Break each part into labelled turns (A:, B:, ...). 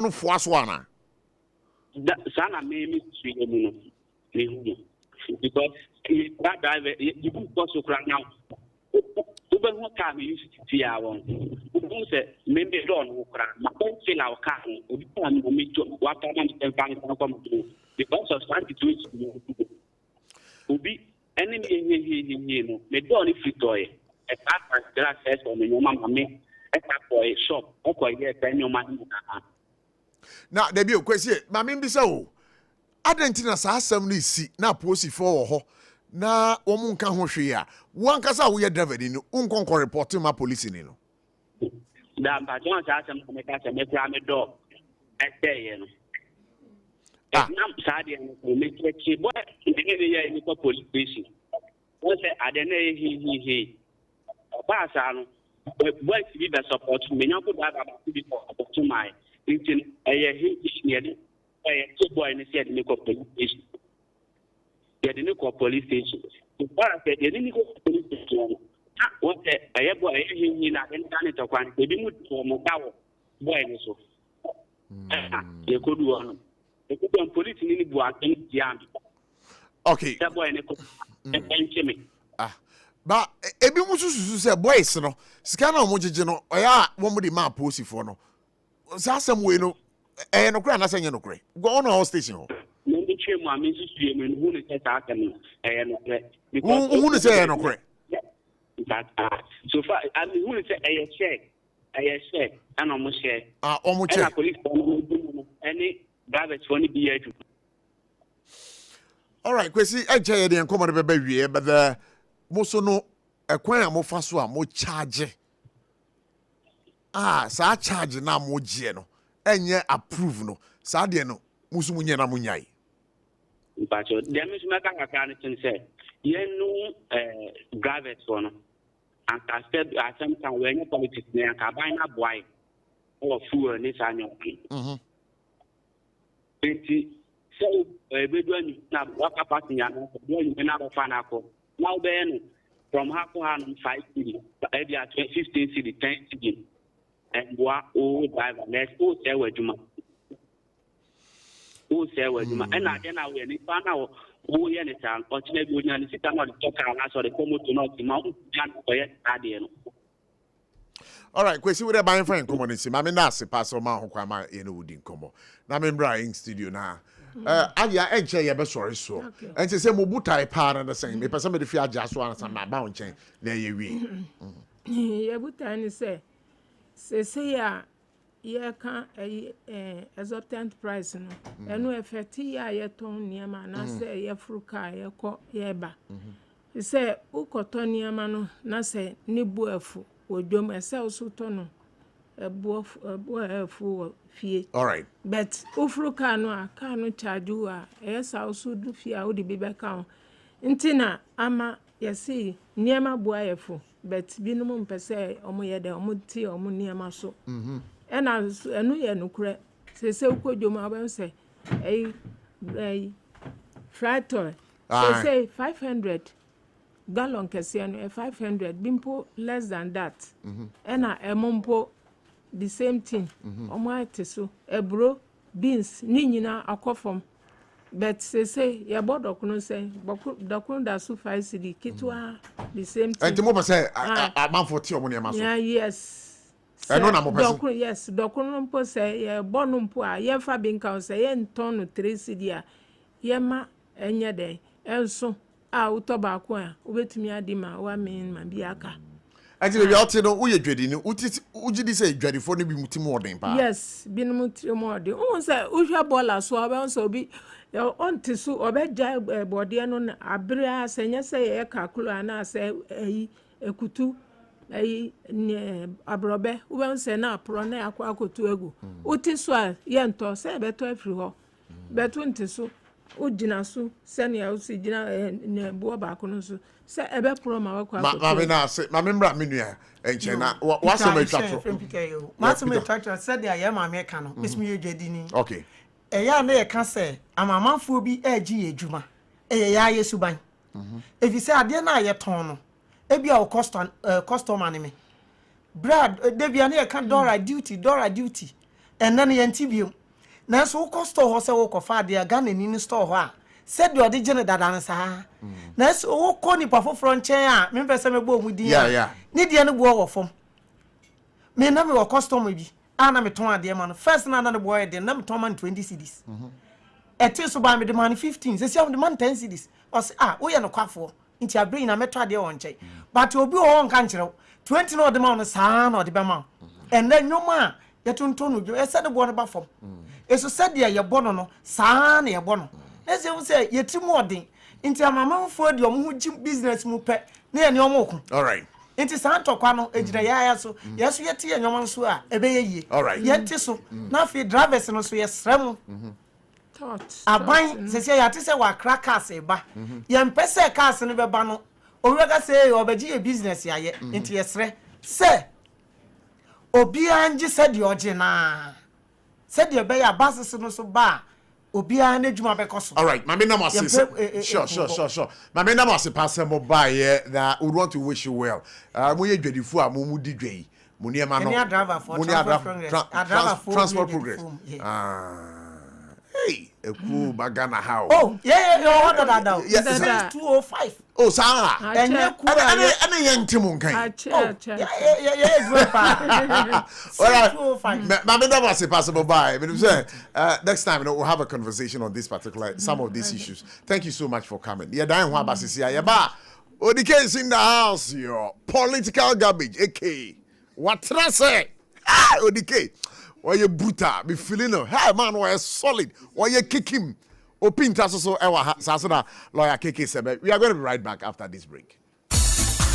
A: no Fuaswana.
B: Sana me because that driver, you could also cry now. Uber who can be used to see our own. Who said, maybe don't cry. My don't feel our car. We can't meet what I'm come to because of situation. Ubi, any, they don't fit toy. A pass glass on your mamma, a for a shop, or get any money.
A: Now, there be a question. Mammy, be so. Adentina sa asem ni si na posi for ho na omu nka ho hwe ya wan kasa wo ye driver ni unkon report ma police ni no
B: da ba jon sa asem ko me ka se me kra me do ye no na sa de no me check boy ni ye ni ko police station won say ade na he ba sa no boy ti be support me nyanko da ba ti support my intin he ni boy and said the police station. They didn't call police station. The parents said they didn't go police station. What a boy in that and done it of one, they didn't for Mokawa boy and so. They could do one. They could be on police in the board in the army.
A: Okay.
B: That boy and Jimmy.
A: But ebi musu say boys no sika na omojije no oya wo mo di ma posi for no sa asem we no no kra na senya no kre go on our station ho
B: me twe mu ame susu me hu ne tata aka no no kre
A: hu ne say no kre
B: so far I mean hu ne say check and almost share
A: almost check
B: police any private one be here.
A: All right kwesi eje de enkomo de beba wie but the moso no ekwan a mo fa so a mo charge sa charge na mo gie no enye approve no sa de no musu munye na munyai
B: bacho dem mi maka kaka ne tin say ye no gravet one and casted asem kan we any politics ne ka ban na boy or fuel ni sa nyo eti so bedu ani na waka party ya no do you na ba fa na ko now be no from half to 5 city maybe at 15 city 10 city and what all driver let's go say we juma and I then I will ni fa na wo ye ni tan o tine bi onya ni sita na to ka na so de komo to no ti ma o yan ko ye ade no.
A: All right, kwesi we dey buy fine community ma me na se pass o ma ho kwa ma ye no wudi nkomo na me bra in studio na adia enche ye be sorry so enche se mo butai pa na the same me pese me de fi aja so an san ma ba onchen na ye wi
C: ye butai ni se ya ye kan exorbitant price no eno effecti ya ye ton niama na se ye fruka ye ko ye ba se ukoto niama no na se ni bu afu odwom ese usuto no ebu afu fie.
A: All right,
C: but ufruka no aka no charge wa esa usudu fie a odi bebe kan ntina ama yesi niama bu ayefu but binum mpese omo ye de omo ti omo niama so ena enu ye nukure se ukodwom aba se frato se 500 gallon kese no 500 bimpo less than that ena emompo the same thing omo ateso ebro beans ni nyina akofom but say ya bodokuno say dokun da su 5 cedi kitwa the same thing
A: enti mo be say amanfo ti omo ne ma so
C: yeah yes
A: eno na mo person
C: dokun yes dokun mpo say ye bonu mpo a ye fa binka say ye nton 3 cedi a ye ma enye den enso a utoba ko a obetumi adima wa min ma bi aka
A: enti be ote no uye dwedi ni ugidi say dwadifo no bi mutimu oden pa
C: yes binu mutimu oden o say uhwa bola so aba so bi on tisu obeja bode no abre asenya say ye kakulu na say ekutu abrobe we say na pro na akotu egu utisu a ye nto say beto afri ho beto ntisu ujina su senia usijina ne bo ba kono so se ebe pro ma wakwa
A: ma me na se ma me mbra menua enche na wa se me twatro
D: ma se me twatro said ya ye ma me ka no mismi ye dwedi ni
A: okay
D: eya na ye ka se amamanfo bi agi edwuma ya ye suban efi se ade na ye ton no ebi a customer ne me brad devia na ye ka dora duty and then yentibio na so ko store ho se wo ko fa de Ghana ni store ho a said the original dada sa na so wo ko ni pa foforo nchen a me pese me bo mu din
A: yeah
D: ni de ne bo wo fom me na me wo customer bi ana me ton ade man first na na boy de na me ton man 20 cedis eti so ba me de man 15 se se am de man 10 cedis o se wo ye no kwafo nti abrin na me to ade won nchen but obi wo nka nkyerɛ 20 no de man no saa na de be man and then nyoma ye tonton no e se de bo no ba fom eso se de ye bo no saa na ye bo no ese wo se ye timu odin nti amamanfo de omo hu business mu pe na ye ne omo ku
A: all right
D: nti santo kwa no ejira ya so yeso yeti ye nyoma nso a ebe ye yie yeti so na fi drivers no so ye srem aban se se ya ti se wa crackers eba ye mpese cars no beba no owega se obeji ye business ya ye nti ye sre se obi anje se de oje na se de be ya basis no so ba obi an adwuma be koso
A: all right mama na sure mama na must pass mobile here that we want to wish you well mo ye dwadifu a mo mu di dwai mo ne ma no transport progress hey eku bagana how
D: oh yeah what that yes 205
A: oh sir
D: enye ku
A: ana yentim nkan
D: yeah
A: all right mama na must pass mobile me say next time we'll have a conversation on this particular some of these issues. Thank you so much for coming. Yeah dan ho abasisi ya ba odike is in the house yo political garbage aka what say odike why you brutal be feeling no hey man why solid why you kick him opinta so ewa sasona lawyer keke sebe. We are going to be right back after this break.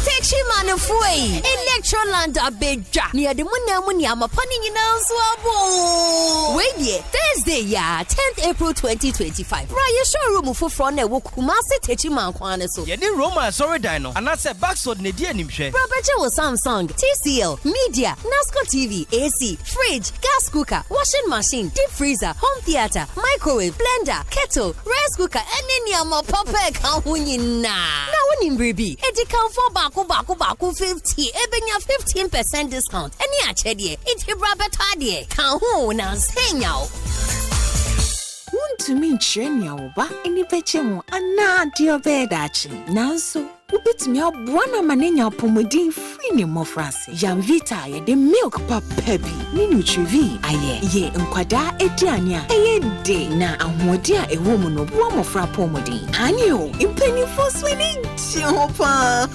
E: Techimano foi Electroland abeja near the munamuni amapani nyina nso abo we die Thursday ya 10th April 2025 Raya showroom foforo na wo Kumasi Techiman kwane so
F: ye ni Roma sorry dino anase backsword ne die animhwe
E: Property wo Samsung TCL Media Nasco TV AC fridge gas cooker washing machine deep freezer home theater microwave blender kettle rice cooker any amapapa ka ho nyina na woni mbribi edi kan for baku 50 ebenya 15% discount any achedie iti brabetade kan ho na senya
G: to mean Chenya oba any pechemo ana diobedachi nanso ubitimi abwana manenya pomodin free ne mofrase Yamvita ye de milk papabi ni nutrivi aye ye nkwada ediane a eye de na ahode a ewo mu no bo mofra pomodin anyo impeni fosweni chopa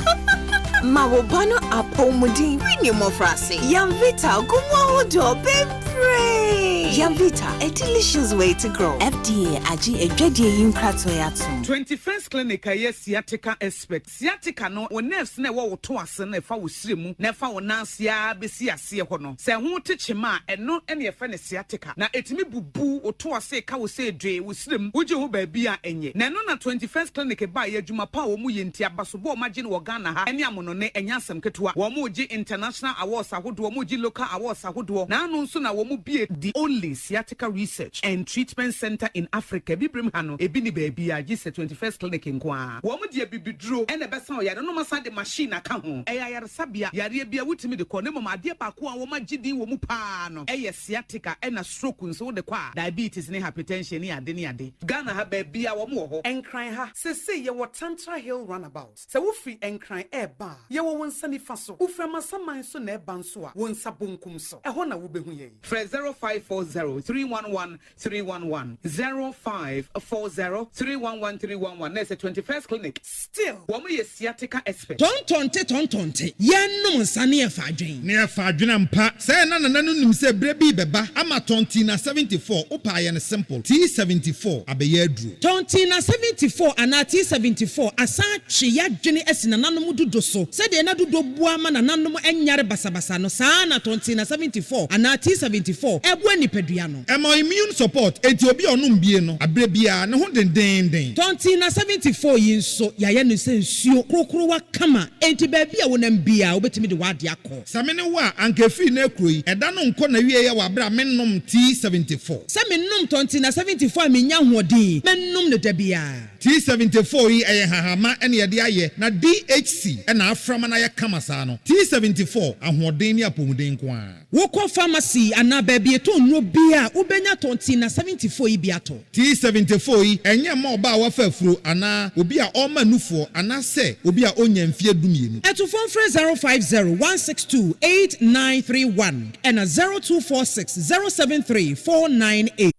G: Mawobano apomudin free mofrase Yamvita gumo do bebre Yamvita a delicious way to grow FDA agi ejwadie yinkrato yatum
H: 21st clinic aye sciatica expert sciatica no wo nerves na wo to ase na fa wo siremu na fa wo nansia besi ase ho no se ho techema eno ene ye fa ne sciatica na etimi bubu wo to ase ka wo se dwe wo siremu wo je ho ba bia enye na no na 21st clinic ba ye adwuma pa wo mu ye ntia basobo magine wo Ghana ha ene amono ne enya asem ketewa wo mu ji international awards ahodo wo mu ji local awards ahodo na anu nso na wo mu bie the only sciatica research and treatment center in Africa bibrim ha no ebi ni ba bia ji 21st clinic nkoa wo mu die bibidro ene besa o yare no masa de machine aka ho eya yare sabia yare bia wutimi de ko ne mama de ba ko a wo magidi wo mu pa no eye sciatica ena stroke nso de kwa diabetes ne hypertension ne ade Ghana ha ba bia wo mu ho enkran ha sese ye wo Tantra Hill runabout se wo free enkran eba ye wo wonsa ni fa so uframa saman so na eba nso a wonsa bonkum so eho na wo behu ye 0540311311 0540311311 na 21st clinic still wo ye sciatica expert
I: tontonte yenum nsane e fa adwen ne e fa adwen ampa se na nanu nim se bre bi beba ama tonti na 74 opa ye ne simple T74 abeye adru tonti na 74 ana T74 asa twe ya dwene asina nanom dodo so se de na dodo bua ma na nanom enyare basabasa no saa na tonti na 74 ana T74 ebu anipadua no emo immune support enti obi onum bie no abre bia ne ho dendenden tonti na 74 yinso ya ye no se nsuo krokro wa kama enti ba bia wonam bia obetimi de wade akọ samene wa ankefi na ekroyi eda no nko na wie ya wa bra mennom T74 se mennom tonti na 74 amenya hoodin mennom ne da bia T74 yi eye hahama ene ye de aye na DHC ena aframa na ye kama saa no T74 ahoden ni apomuden kwa wo ko pharmacy ana ba bia to nro bia ubenya tontina 74 yi biato T74 yi enye ma oba wafa afuro ana obi a oma nufo ana se obi a onya mfie dumienu eto phone 050-162-8931 and 0246-073-498.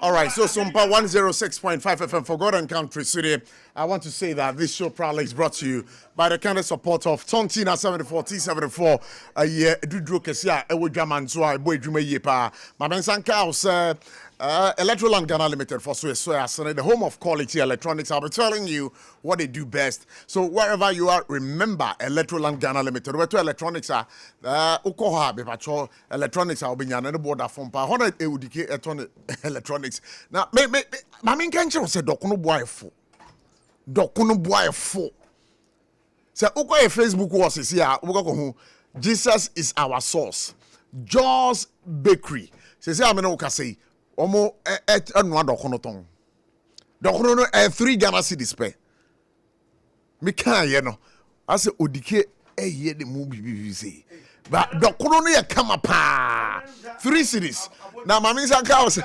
A: All right, so SOMPA 106.5 FM for God and Country City. I want to say that this show proudly is brought to you by the kind of support of Tontina 74 T74. Dudro Kesia, Ewo Jamanzwa, Boy Jume Yepa, Mabensanka, Electroland Ghana Limited for the home of quality electronics. I'll be telling you what they do best. So wherever you are, remember Electroland Ghana Limited. Where to electronics are, Ukoha Bepacho electronics are being an board of FOMPA 100 EUDK electronics. Now, Mamin Kancho said, Dokuno boy fo. So Uko Facebook was here. Jesus is our source. Jaws Bakery. Say I'm no say. Omo enwa dokono ton. Dokono no 3 Ghana cedis pe. Me kan ye no. Ase odike ye de mu bibi say. But dokono no ye kama pa. 3 cedis. Na mami san ka o say.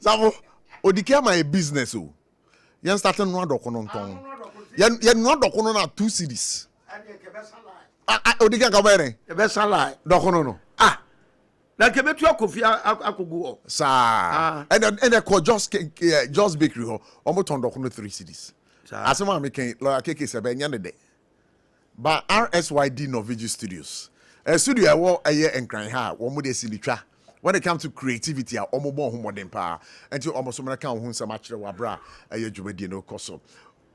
A: Savo odike my business o. Yen start no dokono ton. Yen no dokono na 2 cedis. Odika kabere
J: e be salai
A: dokono no
J: na kebetu akofi akogu o
A: sa and call just bakery ho omo ton dokono 3 cedis asema me ken lawyer keke se be nya ne de ba RSYD Novigi Studios studio wo eye enkran ha wo mo de silitwa when it comes to creativity omo bon ho modern pa enti omo so me kan ho nsama kire wa bra eye dwumadi no koso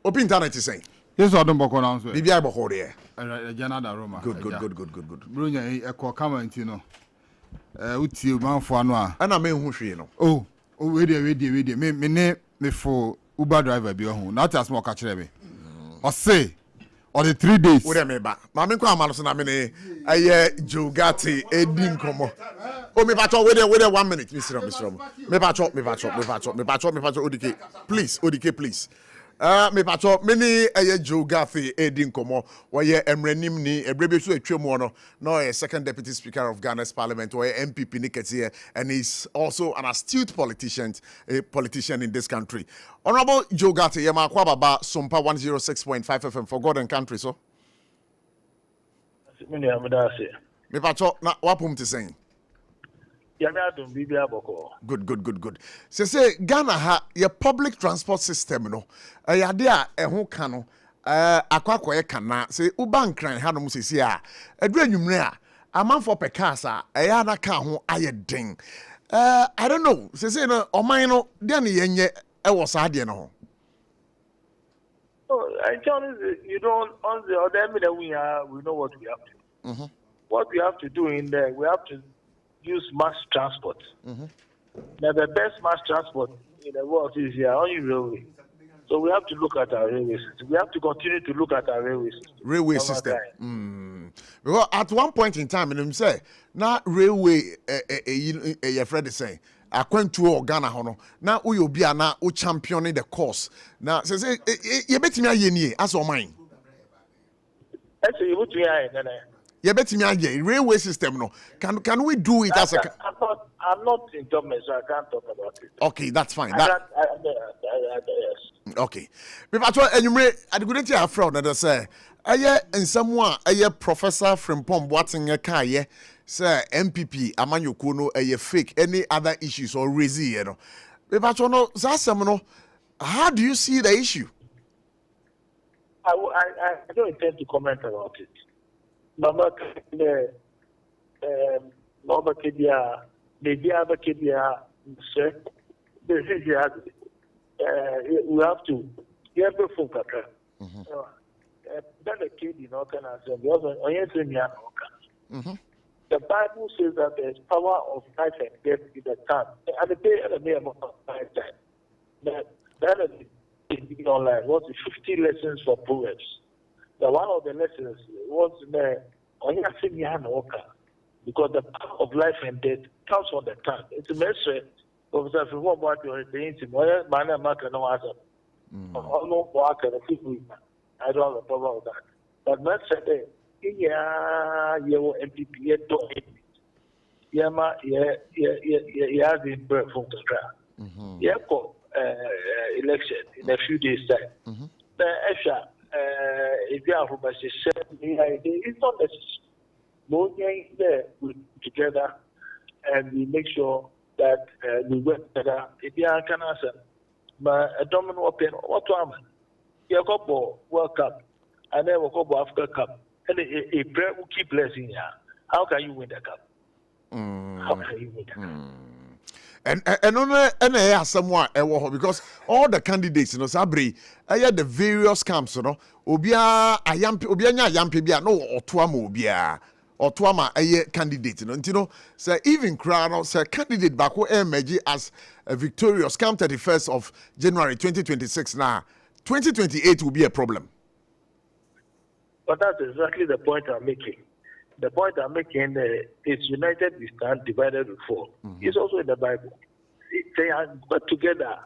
A: open internet is saying
K: yes, I don't boko now.
A: Bibi I boko there.
K: Janada Roma.
A: Good.
K: Brunya e ko comment no. Uti man fo ano a.
A: Ana me hu hwe no.
K: Oh, we dey. Me for Uber driver bi ho. Na ta small ka kire me. O say or the 3 days.
A: We dey me ba. Ma me ko amalo so na me ne aye Jogati edi nkomo. Oh me bacho we dey 1 minute. Mr. Me bacho Odike. Please, Odike please. Me pacho many Jogathi Edin Komo, where Emrenim ni Ebrebe so Tremono, no a second deputy speaker of Ghana's parliament, or MPP Nickets here, and he's also an astute politician in this country. Honorable Jogati Yama Kwababa SOMPA 106.5 FM for God and Country, so. Me pacho na wapum to saying. Good. Say Ghana ha your public transport system no. Yade a eho ka no akwakoye kana say uban kran ha no mu sesi a edu anwumre a amanfo pecars a eya na ka ho ayeden. I don't know. Say no oman no de na yenye e wo sa de no ho.
L: Oh, I tell you don't on the other end we know what we have to do. Mm-hmm. What we have to do in there, we have to use mass transport. Mm-hmm. Now, the best mass transport in the world is here on railway. So we have to look at our railway system. We have to continue to look at our railway system.
A: Because at one point in time, and say, now railway, your friend is saying, I went to Ghana, hono. Now we will be now championing the course. Now, say, you bet me a ye as or mine.
L: Actually, you would be
A: You bet me a railway system. No, can we do it as a?
L: I'm not in government, so I can't talk about it.
A: Okay, that's fine.
L: Yes.
A: Okay. But I couldn't hear from that. Say, and someone, Professor from Pom Watson, a car, sir, MPP, Amanyokuno, a fake, any other issues or raising, you know. But how do you see the issue?
L: I don't intend to comment about it. Mama Kedia, maybe other Kedia, sir, we have to get the full kaka. Then the kid in all kind of the Bible says that there is power of life and death in the tongue. And the day and the name of lifetime. That is online. What's 50 lessons for Proverbs? The one of the lessons was because the power of life and death comes from the tongue. It's a message Professor, for what about your things, man, and market no answer. No work and a few. I don't have a problem with that. But not say, yeah, you MPP, yeah, the birth from the crowd. Yeah, election in a few days' time. The extra, if you are from a it's not necessary. Both there together, and we make sure that we work together. If you can answer, but a domino open, what time? You go World Cup, and then we'll go Africa Cup, and a prayer will keep blessing you. How can you win the cup? How can you win the cup?
A: And on somewhat because all the candidates, Sabri, I had the various camps, Obia, Obianya Yampibia, no, or Tuamo Bia, or Tuama, a candidate, say even Crown, say candidate Bako Emeji as a victorious camp 31st of January 2026 now. 2028 will be a problem.
L: But that's exactly the point I'm making. The point I'm making is united we stand, divided we fall. It's also in the Bible. They are put together.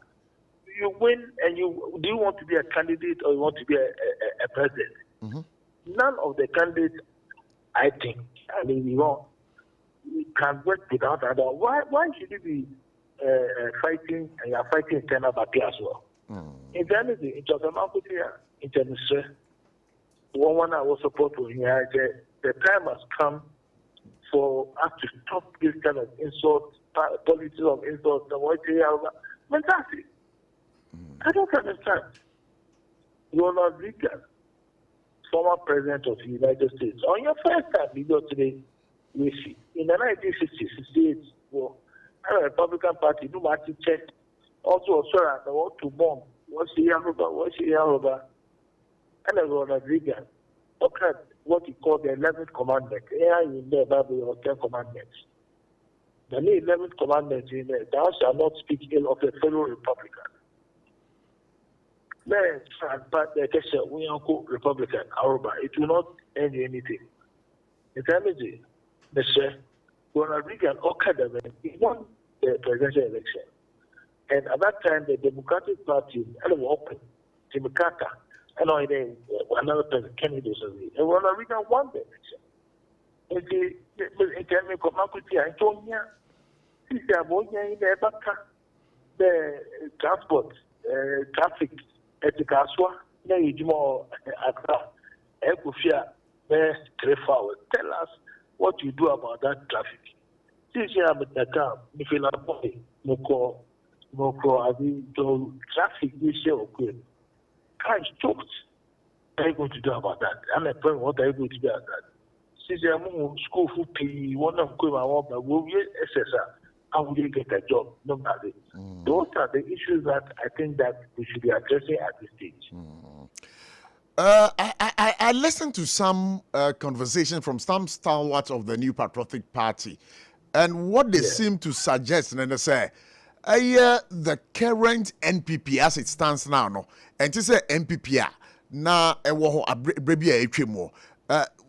L: You win, and do you want to be a candidate or you want to be a president? None of the candidates, I think, we can work without other. Why should you be fighting, and you're fighting internal battle as well? In reality, it was a market here, international. One I was supporting here, the time has come for us to stop this kind of insult, politics of insult, fantastic. I don't understand. Ronald Reagan, former president of the United States, on your first time, you go today, we see, in the 1960s, 68, well, the Republican Party, no matter check, also sorry, I want to bomb. What's the Yaroba? And then Ronald Reagan, look at what he called the 11th commandment. Here in the Bible, 10 commandments. The 11th commandment in there, thou shalt not speak ill of a fellow Republican. Then, but the question, we are Republican, Aruba, it will not end anything. In terms of the share, Ronald Reagan he won the presidential election. And at that time, the Democratic Party, open, Jimmy Carter, and another president, Kennedy, and Ronald Reagan won the election. And tell me, come up with the Antonia, the transport, traffic, etikaswa, na yijimo atra, ekufia, tell us what you do about that traffic. Since you have the car, if you not boy, traffic issue occurred. Car is choked. What are you going to do about that? I'm a point, what are you going to do about that? Since you have school food pay, one of them, will be SSR. How will you get a job? Nobody. Those are the issues that I think that we should be addressing at this stage.
A: I listened to some conversation from some stalwarts of the New Patriotic Party, and what they seem to suggest, and they say, the current NPP as it stands now, and to say NPP na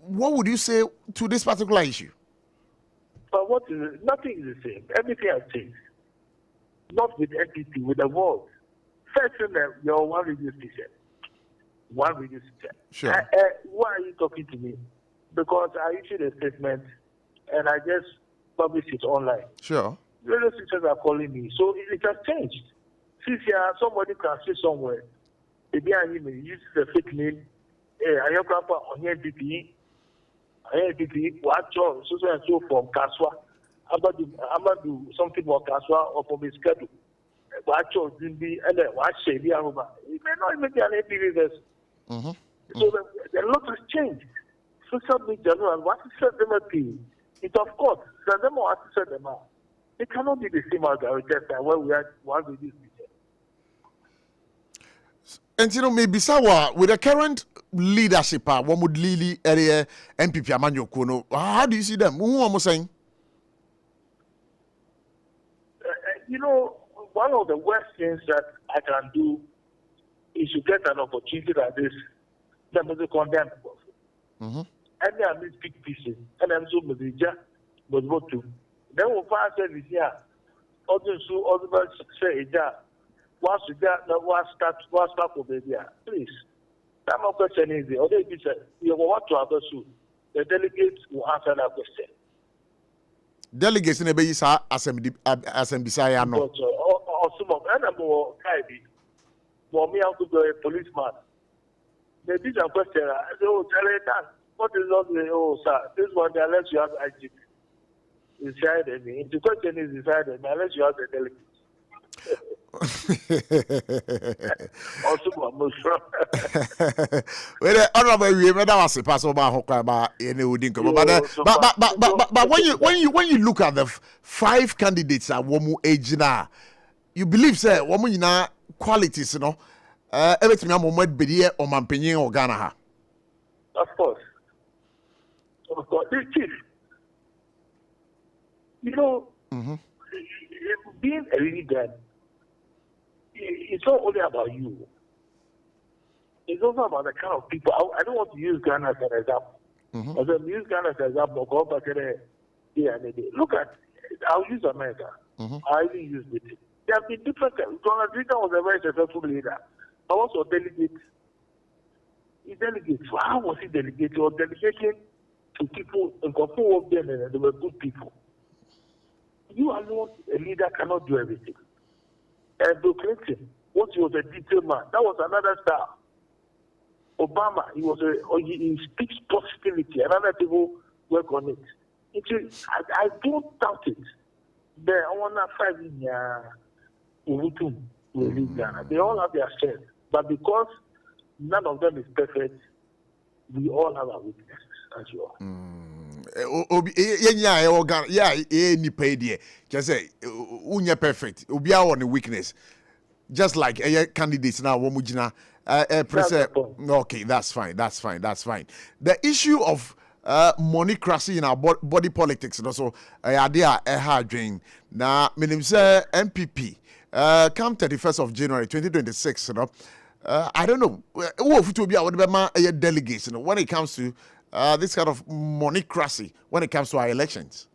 A: what would you say to this particular issue?
L: But nothing is the same. Everything has changed. Not with NPP, with the world. First thing, you're one radio station. One radio station.
A: Sure.
L: Why are you talking to me? Because I issued a statement and I just published it online.
A: Sure.
L: Radio stations are calling me. So it has changed. Since somebody can see somewhere, maybe I use the fake name. Are your grandpa on your NPP? Watch on so and so from Kaswa. Amadu something about Kaswa or from his schedule. Watch on Zimbi and then watch Shady Aruma. It may not even be an APV verse. So the lot has changed. Social media and what is said them appeal. It of course, them or what said them out. It cannot be the same as the time where we had one with this media.
A: And maybe Sawa with the current leadership, one would really area MPP Amanyo Kuno. How do you see them? Who am I saying?
L: One of the worst things that I can do is to get an opportunity like this. That must be condemned. And then I make big pieces. And I'm so Mazija was vote to. Then we'll pass this year. other say that once you get the one start for baby. Please. That my question is the other people you want to have the delegates will answer that question.
A: Delegates in a base assembly Bisaya no.
L: Or some of them more Kaibi. For me, I'm to be a policeman. They did a question. I say, oh, tell it that. What is not the sir? This one, unless you have IGP. Decided. The question is decided unless you have the delegates.
A: Well, honorable, we made our pass over Hokaba in the but when you look at the 5 candidates at Womu age now, you believe say Womu na qualities, you know, everything I'm moment be or Mampini or Ghana.
L: Of course. This chief, you know, being a leader. It's not only about you. It's also about the kind of people. I don't want to use Ghana as an example. As I use Ghana as an example, go back look at, I'll use America. I even use it. There have been different. Donald Trump was a very successful leader. I was a delegate. He delegates. How was he delegated? He was delegating to people and control of them, and they were good people. You alone, a leader, cannot do everything. And Bill Clinton, once he was a detail man, that was another star. Obama, he speaks positivity, and other people work on it. I don't doubt it. They all have 5 years. They all have their strength. But because none of them is perfect, we all have our weaknesses, as you are. Any paid just say unya perfect. Ubia on the weakness. Just like candidates now, Womujina. Okay, that's fine. The issue of monocracy in our body politics and also idea hard drain. Now, meaning say MPP come 31st of January 2026, you know. I don't know. Who to be our delegates, you know, when it comes to this kind of monocracy when it comes to our elections?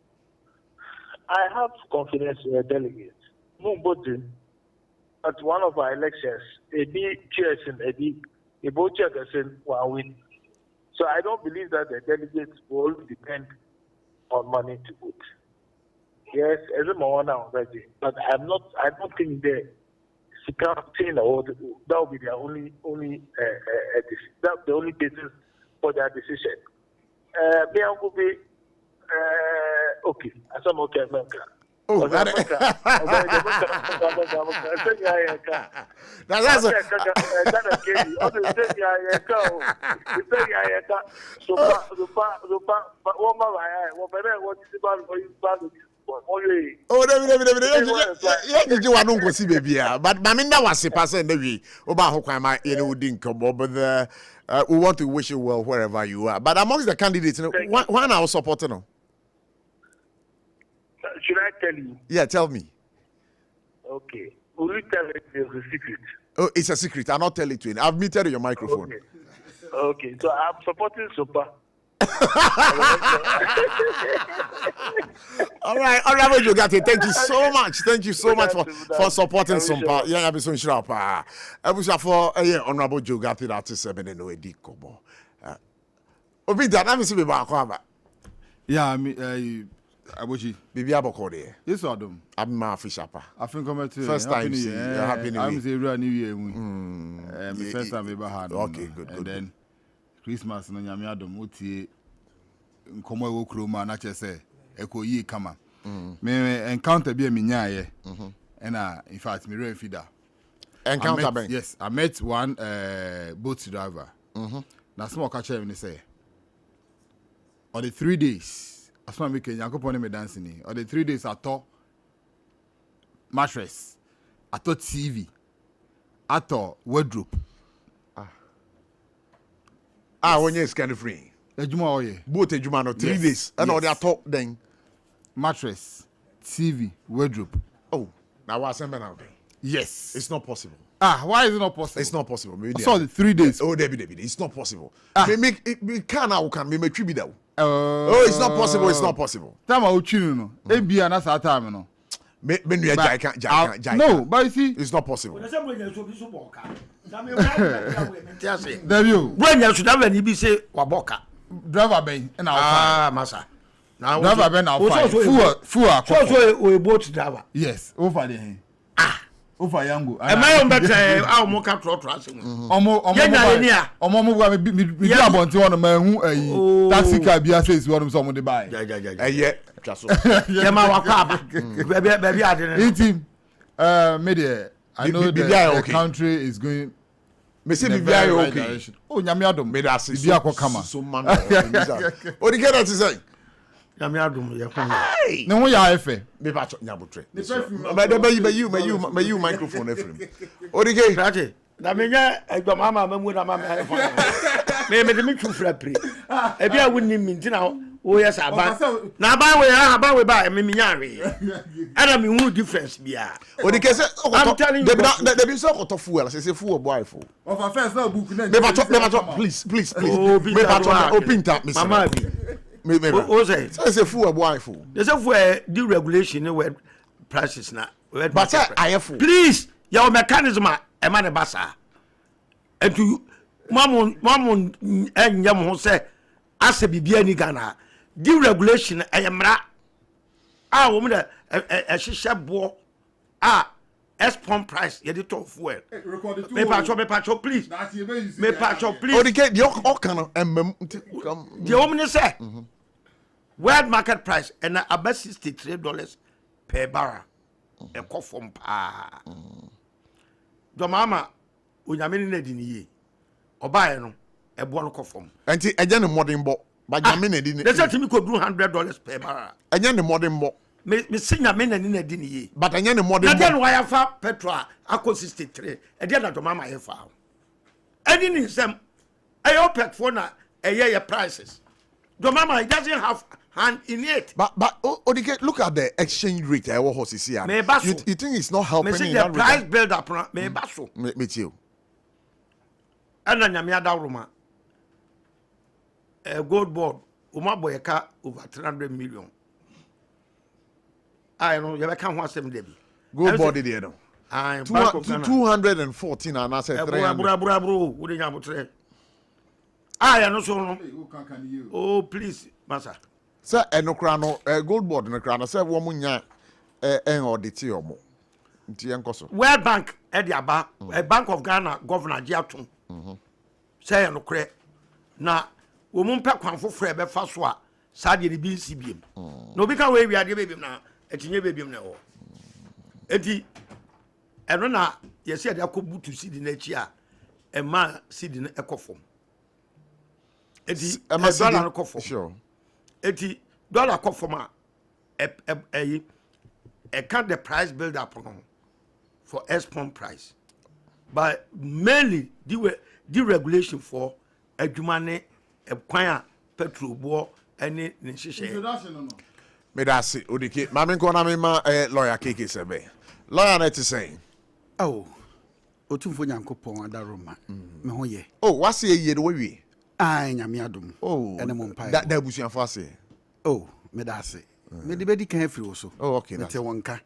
L: I have confidence in the delegates. No voting at one of our elections, a big chairs and a both chairs will win. So I don't believe that the delegates will depend on money to vote. Yes, as a man now, but I don't think the that will be their only that's the only basis for their decision. Me I will be okay. As I'm okay, oh, that's
A: but Maminda was a person in the way about Hokama in Udin Kobo, but we want to wish you well wherever you are. But amongst the candidates, one I was supporting them.
L: Should I tell you?
A: Yeah, tell me.
L: Okay. Will you tell it there's a secret?
A: Oh, it's a secret. I'll not tell it to you. I've muted your microphone.
L: Okay. So I'm supporting SOMPA.
A: All right, Honorable Jogati, thank you so much. Thank you so much for supporting SOMPA. Yeah, I'm so sure. I wish for Honorable Jogati that is 7 and no Kobo. Obi that I'm see back.
K: Yeah, Abochi.
A: Bibi Abokode.
K: Yes, Adam.
A: I'm my fisherpa.
K: I think I'm
A: first time. Happy New Year.
K: I'm the New Year. First time ever had.
A: Okay, good.
K: And then Christmas no nyame Adam utie nkomo wo kroma na chese ekoyi kama. Me encounter bi me nyaaye. And in fact me rain feeder.
A: Encounter ben.
K: Yes, I met one boat driver. Na small catch him say on the 3 days as one make Yankopon me dancing. On the 3 days I thought mattress, I thought TV, I thought wardrobe.
A: When you're scan free.
K: Ejuma oye.
A: Both ejuma no 3 days. And all that talk then.
K: Mattress, TV, wardrobe.
A: Oh, now what's happening now?
K: Yes.
A: It's not possible.
K: Why is it not possible?
A: It's not possible.
K: I saw the 3 days.
A: Oh, Debbie. It's not possible. We can make tribute though. Oh, it's not possible. It's not possible.
K: Time I no. Ebia na sa time no. No, but you see,
A: it's not possible.
J: There you. When you should have any be say waboka.
K: Driver Ben and our
J: massa.
K: Now driver Ben our fine. Full.
J: So we boat driver.
K: Yes, over there. Over Yango.
J: Am I on better? Our mocha trot.
K: We do about to one man who taxi cab says what some of the buy.
A: Yeah,
J: Baby, I didn't.
K: Him. Media. I know the country is going.
A: Mesi bibia okay.
K: Oh, nyame adom.
A: Me da se
K: bibia akokama.
A: So man. O di get that say.
J: Nyame adom ye ko.
K: Ne ho ya efe.
A: Me ba cho nyabotre. Me you microphone efrem. O di get.
J: Rate. Na me nya egba mama mamu na mama efo. Me de me twu fra pre. E bia wonni mi ntina wo yes aba. Na aba we ba me nya awe. Ana me hu difference bia.
A: O di get say the be so koto fuel say fuel boy fo.
K: Of a first now book na.
A: Me ba cho please. Me ba cho open tap me.
J: Mama bi.
A: Me.
J: O say
A: fuel boy fo.
J: They say fuel deregulation we prices na.
A: But I fo.
J: Please, your mechanism e ma ne basa. And to mamun enyam ho say ase bibia ni Ghana. Deregulation ayemra. Wo me da hihye bo S-pump price ye dey talk fuel. Me patcho please. Me patcho please.
A: O di get the all kind of
J: the woman say world market price and about $63 per barrel. E ko fom pa. Do mama onyame ni na di ni ye. Oba no e bo no ko fom.
A: Enti eje ne modern bo. Ba nyame na di ni.
J: They say to me ko $100 per barrel.
A: Enye ne modern bo.
J: Me sinya me na ni na di ni ye.
A: But enye ne modern bo.
J: Na den wire fa petrol akọ 63. E dey na do mama ye fa. Any ni sem ayo pet for na your prices. Do mama it doesn't have hand in it.
A: But look at the exchange rate. I was here. You think it's not helping?
J: Me see the price build up. Me baso.
A: Me too.
J: Ana nyame adawroma. Gold board. Uma boyeka over 300 million. I know you can want them debi.
A: Gold board there no. 214 and I said 300.
J: Bro. Wo dey nyabotre. I know so no. Oh please, massa.
A: Sir, enokra no gold board no kra no say wo munya audit omo. Nti enkoso.
J: World Bank e dey aba, Bank of Ghana governor Giaton. Say enokre na wo mu mpa kwanfo frɛ be fa so a sa de bi nsi biem. Na obi ka we wi ade bebiem na etinye bebiem na ho. Enti eno na ye se de akobutu sidi na chi a e ma sidi na ekofom. Eti dollar no kofom.
A: Sure.
J: Eti dollar kofom a can't the price build up for S-pump price. But mainly deregulation for adwumane kwan petrol bo any nhihye.
A: Me da se odike mame nko na me ma lawyer keke sebe. Lawyer na ti say.
M: Oh. Otumfo nyankopon adaroma. Me ho ye.
A: Oh, wase ye de we.
M: Ai nyame adom.
A: Oh.
M: Ene mo mpa.
A: Da busuafo ase.
M: Oh, me da se. Me de bedi kan afiri so.
A: Oh, okay.
M: Mete wonka.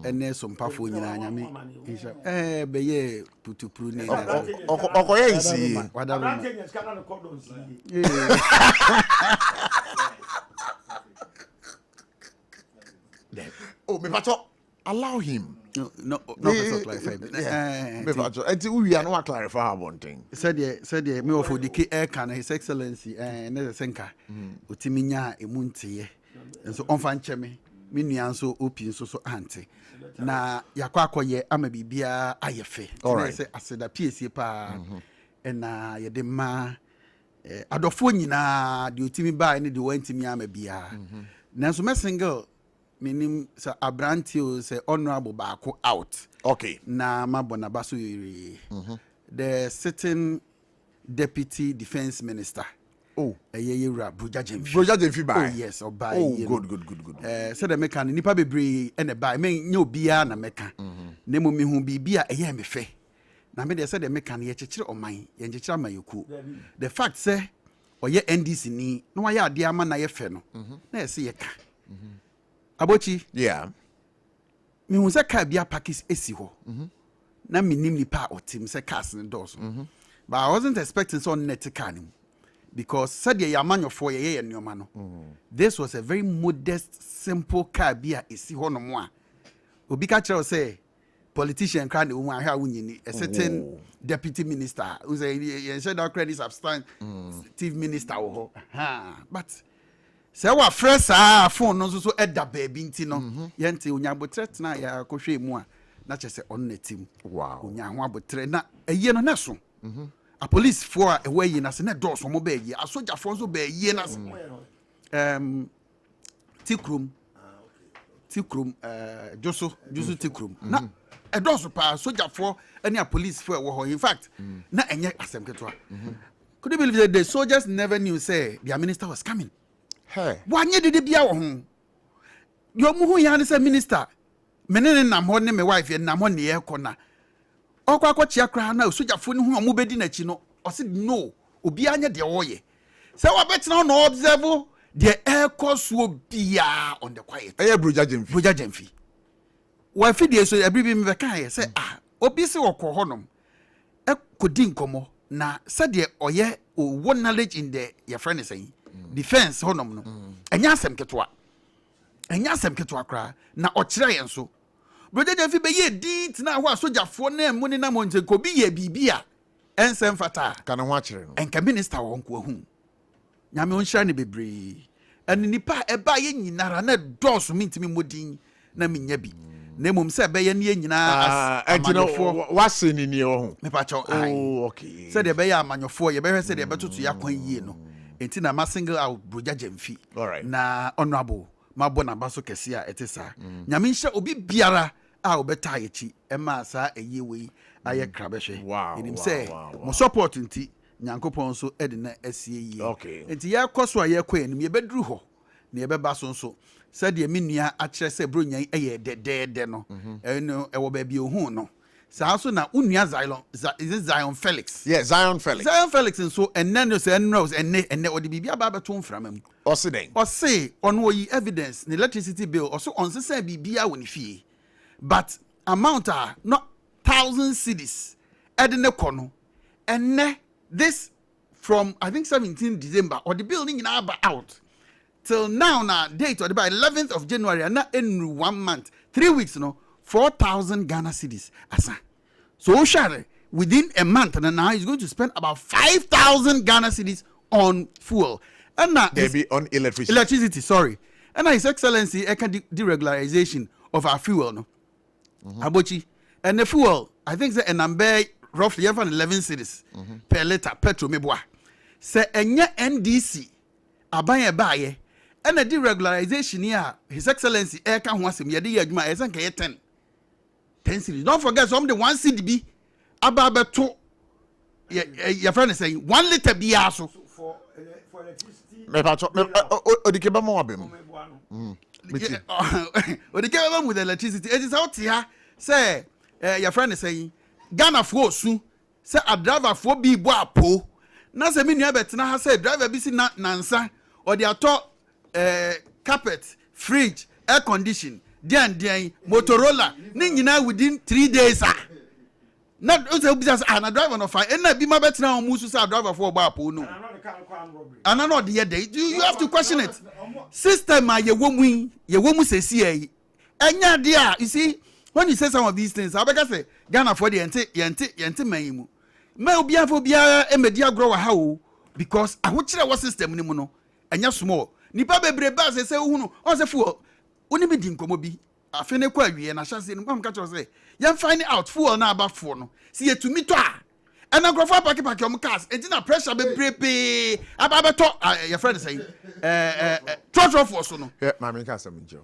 M: Ene sompafo nyina nyame. Be ye putupru ne.
A: Okoye isi.
M: Wadaroma.
A: Oh, me pato allow him.
M: No, so clarify.
A: Me pato enti we are no clarify about thing.
M: Said me of the air can his excellency ne senka. Otimi nya emuntie. Nso onfa ncheme. Me nua nso opi nso so ante. Na yakwa akoye ama bibia ayefe. Na say aseda PSA pa. Na ye de ma adofo nyina de otimi ba ne de wantimi ama bia. Na nso me single minim sa abranti o say honorable baako out.
A: Okay.
M: Na mabona baso yiri. The sitting deputy defense minister.
A: Oh.
M: Yeyura Broja Jemfi.
A: Broja Jemfi ba.
M: Oh yes, oba.
A: Oh, good.
M: Say the meka nipa bebre ene ba me nye obia na meka. Na mo mehu bibia eye me fe. Na me de say the meka ye chekire oman, ye chekire mayoku. The fact say oye NDC ni no wa ya ade ama na ye fe no. Na ye say ye ka. Abochi.
A: Yeah.
M: me hu say car bia pakis esi ho na minim nipa otim say cars ne doors but I wasn't expecting so net car nim because said ya manyofo ye nneoma no this was a very modest simple car bia esi ho no mo a obi ka kire say politician can the woman how wunyini a certain deputy minister who say you said that credit substantive minister ho but say wa fresh phone no so edda baby nti no yente onyabotre tena ya kohwe mu a na che say on netim wow onya ho abotre na eye no na so a police for a way na se na do so mo ba yi a soldier for so ba yi na se tikrum joso tikrum na a does pa soldier for any police for in fact na enye asem ketwa could you believe that the soldiers never knew say their minister was coming hey wanye dede bia wo ho yo mu hu ya ne say minister menene nam ho ne me wife nam ho ne ye kona okwa chia kra na soldier for ne hu mo bedi na chi no o said no obi anye de wo ye say wa betina no observe the air course will be on the quiet eh broja jemfi wa fidie so abribi me beka say obi se wokọ honom e kodi nkomo na sade oye o knowledge in the your friend is saying defense honom no enya asem ketwa kra na o kire yen so broja jemfi be ye dit na ho asojafo na mu ni na mo nse ko bi ye bibia ensem fata kana ho akire no enka minister wo nko ahu nyame onhira ne bebre eni nipa eba ye nyinara na doso mintimi modin na menya bi na mum se be ye ne nyina amanyofo
A: wase ni ni ho
M: me pa cho
A: okay
M: se de be ya amanyofo ye be hwe se de be tutu ya kwan yie no enti na ma single out broja jemfi na honorable mabo na baso kese a etesa nyame nhya obi biara a obeta ye chi e ma sa eye we aye krabehwe enim se mo support nti nyankopon so ede na asie yie enti ya koso a ye kwa enim ye beduru ho na ye beba so nso said ye menua a kire se bronyan eye de no eno e wo ba bi ohun no sa so na unua Zion Felix
A: Zion Felix
M: nso enne no se enne odi bibia ba beto mframam
A: o se den
M: o se ono yi evidence the electricity bill o so on se say bibia woni fie but amount are not 1,000 cedis edene kono enne this from I think 17 December or the building in Aba out till now date or by 11th of January and not in 1 month 3 weeks 4,000 Ghana cedis asa so share within a month and now he's going to spend about 5,000 Ghana cedis on fuel and now
A: on electricity
M: sorry and now His Excellency deregularization of our fuel no ABOTCHIE and the fuel I think the number roughly 11 cedis per liter petrol meboa se enye NDC aban baye and the deregularization here His Excellency eka ho asem ye de ye adwuma esen ka ye 10 cedis don't forget some the 1 cedi bi ababeto your friend is saying 1 liter bia so
J: for electricity
A: me pacho odike ba mo abem
M: odike ba mu the electricity it is out here say your friend is saying Ghana for su say a driver for bi bo apo na say me nua betena ha say driver bi si na nansa or the ato carpet fridge air condition den Motorola ni nyina within 3 days na say bi say na driver no fine na bi ma betena o mu su say driver for bo apo no and na no the day you have to question it system a ye womu sesi yi enya de a you see when you say some of these things abeka say Ghana for the yente manimu me obia for bia emedia grow ha o because ahokyere wa system ni mu no enya small nipa bebre ba say hu no o say fuel oni bi di nkomo bi afene kwa awie na hyase no am ka cho say yam find out fuel na aba fuel no see yetumi to a ena grofo pack your cars enti na pressure bebrebe aba to your friend say trot for so no
A: ma me ka sam njo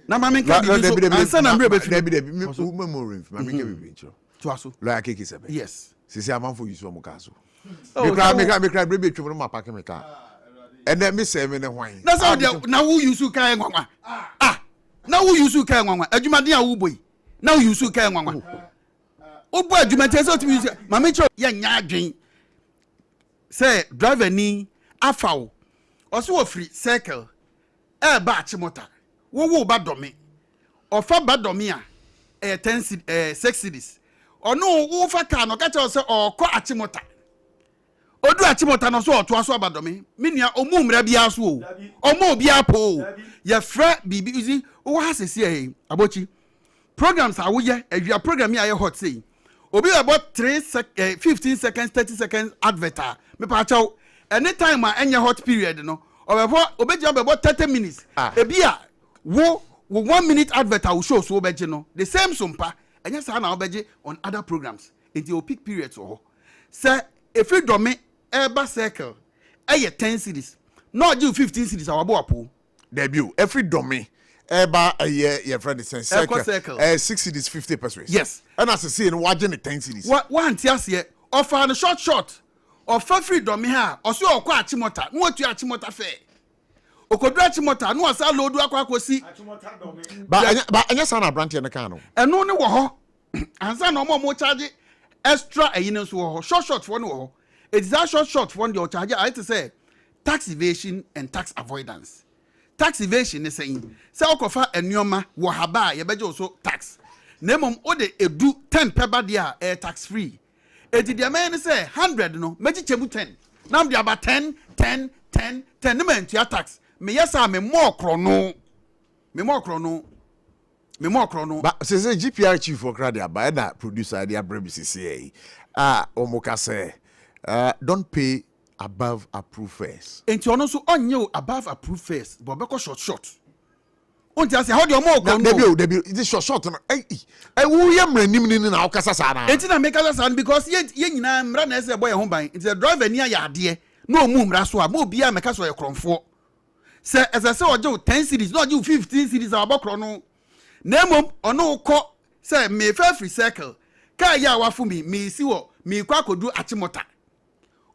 M: na mama nka bi so ansa na mbre be fi
A: me memory ma me ka bi ncho
M: to aso
A: lo ya keke sebe
M: yes
A: sisi amanfo yusu omo ka so me kra bre be twom no ma pack me ka ene me se me ne hwan
M: na so na wo yusu kan nwanwa na wo yusu kan nwanwa adwumade a wo boyi na wo yusu kan nwanwa obo adwumate so timi yusu mama ncho ya nya adwen say driver ni afawo oso wo free circle ba achimota wo ba dome ofa badomia 6 cities ono wo fa ka no ka che se okọ achimota odu achimota no so oto aso abadomi minia omumra bia so o omo bia po ye fra bibi uzi wo ha sesi e abochi programs a wo ye awia program ya ye hot say obi about 15 seconds 30 seconds advert me pa chaw anytime enye hot period no obeji about 30 minutes ebia wo 1 minute advert will show so obeji no the same SOMPA enye sa na obeji on other programs in the peak periods or say if you do me eba circle eye 10 cities no do 15 cities awabo apo
A: debut every domain eba your friend is circle 6 cities 50%.
M: Yes,
A: and as I say in watching the 10 cities
M: one tias here offer on short offer free domain ha oso okwa achimota no otu achimota fe okodu achimota no asa lodu akwa kosi
A: ba anya sana brand here na kan no
M: eno ne wo ho ansa na mo charge extra eyine so wo ho short for no wo ho it is that short for the charge I to say tax evasion and tax avoidance. Tax evasion is saying say okofa enuoma wo haba ye beje so tax nemom o de edu 10 peba dia tax free eti de man say 100 no meji chemu 10 nam de about 10 ne man tia tax me yesa me more krono
A: but say GPR chief for credit by that producer dia BCCA omoka say don't pay above approved fares.
M: Enti ono so onye above approved fares but be ko short. Onti ase how de omo okro
A: debut this short no wo ye mranim ni na okasa sa na.
M: Enti na make us because ye nyina mra na ese boy ho ban. Enti the driver ni ya ade na omu mra so a mo bia make so ye kromfo. Se ese se oje 10 cities no oje 15 cities abokro no. Na mom ono ko se me fa free circle. Ka ya wafu me si wo me kwa kodu achimota.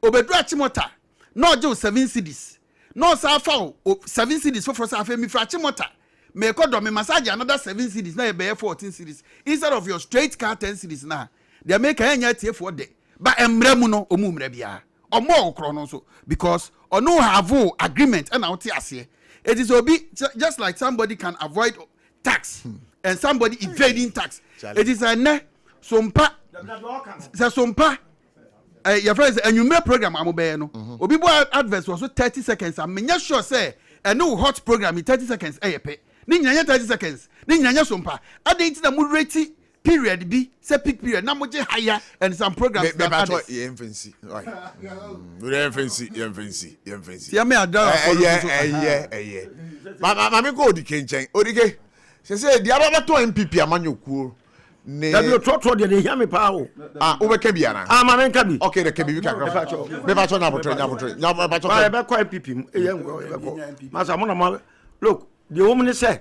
M: Obedu achimota no oje 7 cities. No sa fa 7 cities for sa fa me fra achimota. Me ko do me massage another 7 cities na e be 14 cities instead of your straight car 10 cities na they make anya tie for de ba emre mu no omu mre bia omo okro no so because ono have agreement and out ase it is obi just like somebody can avoid tax and somebody evading tax. It is a ne SOMPA SOMPA your friends and you make program amobe no obi bo adverts was 30 seconds and me sure say a no hot program in 30 seconds pay ni nyanya 30 seconds ni nyanya SOMPA adenti na mu rate period bi say peak period na mo je higher and some programs
A: be about infancy right infancy
M: ya me ada
A: ma me go odike nchen odike say dia ba to MPP amanyokuo ne
J: da bi to de hia me pa o
A: wo be ka bia na
J: ma me nka bi
A: okay de ka bi ka be ba cho na botro
J: ba be ko MPP e ma sa mo na ma look the woman say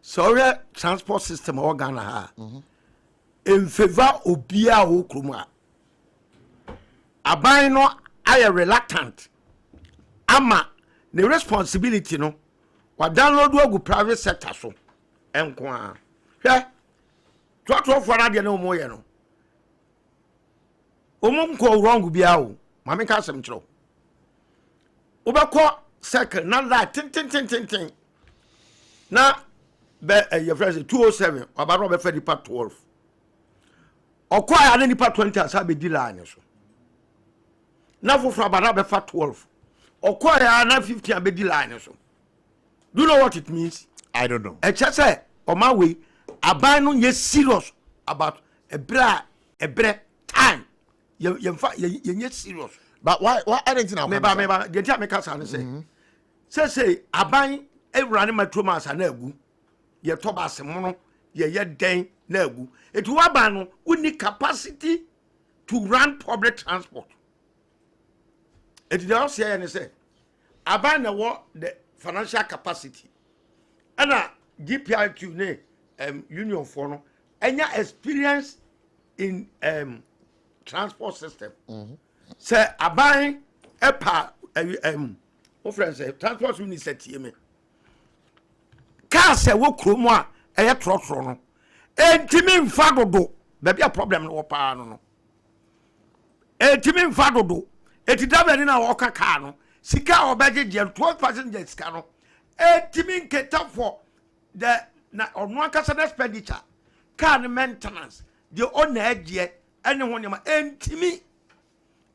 J: so transport system organ ha in favor obia wo kroma aban no are reluctant ama the responsibility no wa download ogu private sector so enko a hwe to for na de no mo ye no omum ko wrong bia o ma me ka sem kiro obekọ second na that tin na be your friend 207 obaro be fe dipa 12 okwa ya nipa 20 asa be di line so na foforo abara be fa 12 okwa ya na 50 be di line so do you know what it means?
A: I don't know.
J: E che say o ma we aban no ye serious about a bre time ye serious
A: but why aren't now
J: me ba the time me ka say say aban ewurane matroma asa na agu ye to ba asemo no ye den na agu etu aban no uni capacity to run public transport etu dey say and say aban na what the financial capacity ana GPRQ ne union for no enya experience in transport system say aban epa o friends say transport ministry me car say wo kromo a eye trotro no entimi mfa dodo be bia problem no pa no entimi mfa dodo etidaba ni na wo ka car no sika obeje je 12 passengers car no entimi nketa for the na ono akasa na expenditure car maintenance the owner agye any one yama entimi.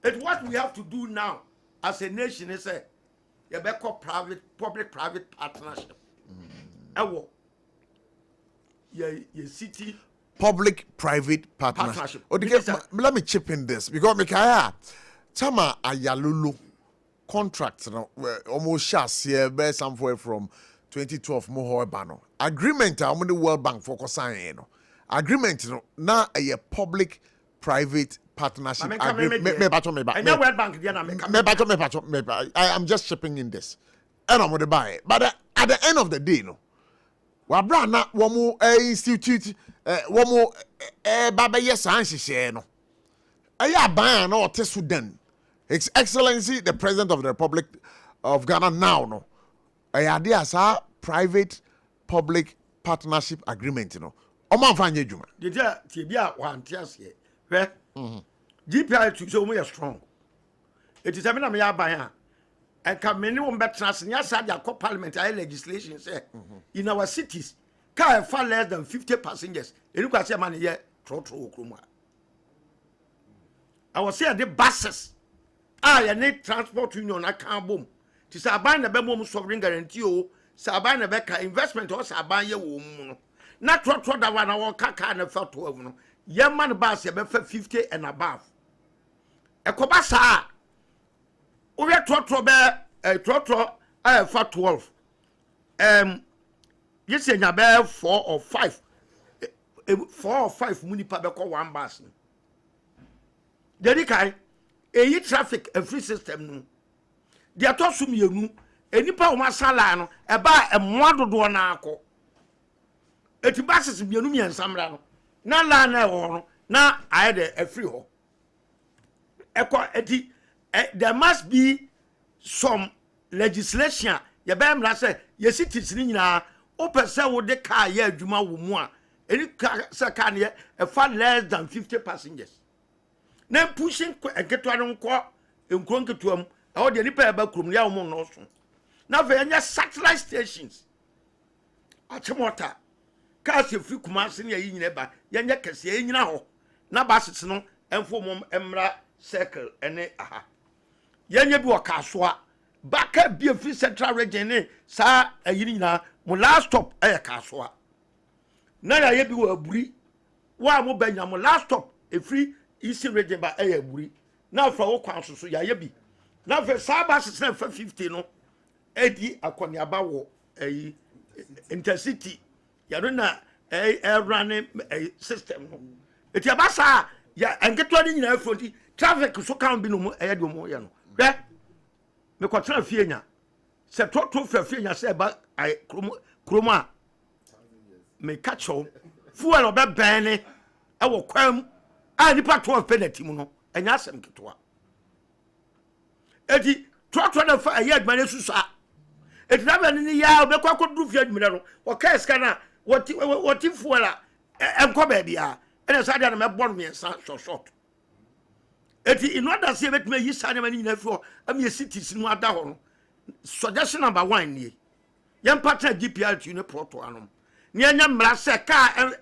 J: It's what we have to do now as a nation is a you better call public private partnership. Ewo your city
A: public private partnership. Let me chip in this because Mikaya Tama Ayalulu contract almost shas here somewhere from 2012 more bano agreement the World Bank for sign agreement now a public private partnership I'm just chipping in this and I'm going to buy it but at the end of the day wabra na womo institute womo baba yes anhihye no aya ban na ote Sudan His Excellency the President of the Republic of Ghana now no aya dey as a private public partnership agreement no o man fa anye djuma
J: dey tie bia wante ase hwe GPI to so more strong it is na me ya ban a and can many one better as near parliament legislation say in our cities car far less than 50 passengers. You can say money here trotro kroma. I was say the buses. I need transport union I can't boom. To say buy the bemo sovereign guarantee o, say buy the beka investment or say buy ye wo no. Not trotro that one I want car na for 12 no. Ye man bus ye be 50 and above. E ko basa we trotro be trotro for 12 yes nya be 4 or 5 munipa be ko one bus dey kai eyi traffic a free system no dey atosum yenu enipa o masala no e ba emoadodo na akọ eti buses bienu mi ensamra no na la na e ho no na aye dey free ho ekọ eti there must be some legislation ye be mra say ye cities ni nyina o pese wo de car ye adwuma wo mu a any car say car ne e far less than 50 passengers na pushing eketo no nko enkro nketo am e wo de nipa e ba krum ya wo no so na fa nya satellite stations achemota car se free Kumasi ne yi nyina ba ye nya kese ye nyina ho na bases no enfo mom emra circle ene aha yenye bi wakasoa baka bi free central region ne sa ayini nyina mo last stop aya kasoa na ya ye bi wa aburi wa mo banya mo last stop e free east region ba aya aburi na fra wo kwan so ya ye bi na fa sa ba se na fa 50 no edi akoniaba wo ayi intercity ya do na running system no eti abasa ya enketo ni nyina afronti traffic so kan bi no mo aya de mo ye no hwe me kwatra fie nya se toto fie nya se ba ai kroma me kacho fuel obe ben e wo kwam a nipa 12 penalty mu no enya asem ketoa edi toto na fa aye admane susa edi na ba ni ya obe kwa kodru fie admire no wo ka eska na woti fuel a enko ba bia ene sa dia na me bon me san short eti in order say bet me yi sa na mani na fi am ye cities no ada ho no suggestion number 1 ni yam partner GPL to ne proto anom ne anya mra se car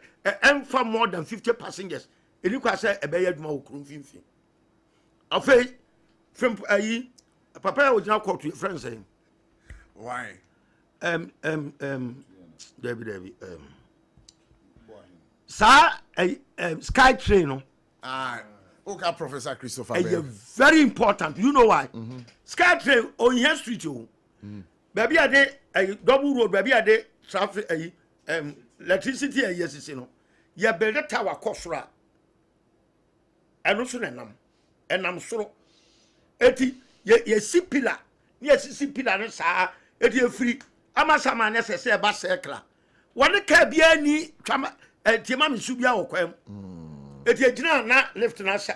J: for more than 50 passengers eni kwa say e be yaduma okuru finfin afei from ayi papa o jina court your friends saying
A: why
J: Debbie sa sky train no
A: okay, Professor Christopher.
J: Very important. You know why? Sky train on here street you. Baby a day a double road, baby a day traffic electricity yes you know. Ya build a tower kosra. And also enam so eti ye si pillar. Yes si pillar no sa eti free. Ama sama necessary ba circle. One ka bia ni twama tiema mi subia wo kwam. Eti ejina na lift na sha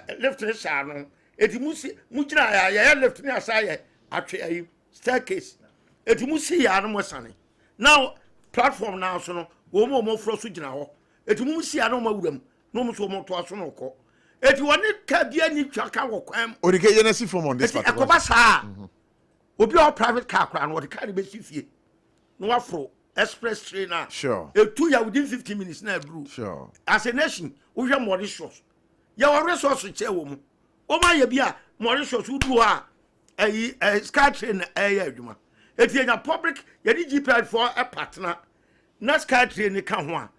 J: no eti mujina ya lift na sha ya atwe ayi staircase eti musi ya no mosane now platform na so no wo mo fro so gina ho eti musi ya no mawuram no mo so mo to aso no ko eti woni ka bia ni twaka wo kwam
A: odike ye na si from on this part
J: ekoba sa obi o private car kra no de car be si fie no afro express train now.
A: Sure.
J: A 2 year within 15 minutes now, bro.
A: Sure.
J: As a nation, we have more resources. You are resources, chair woman. Oh my, you more resources who do a sky train a it's in a public, you need GPI for a partner. Not sky train, can one.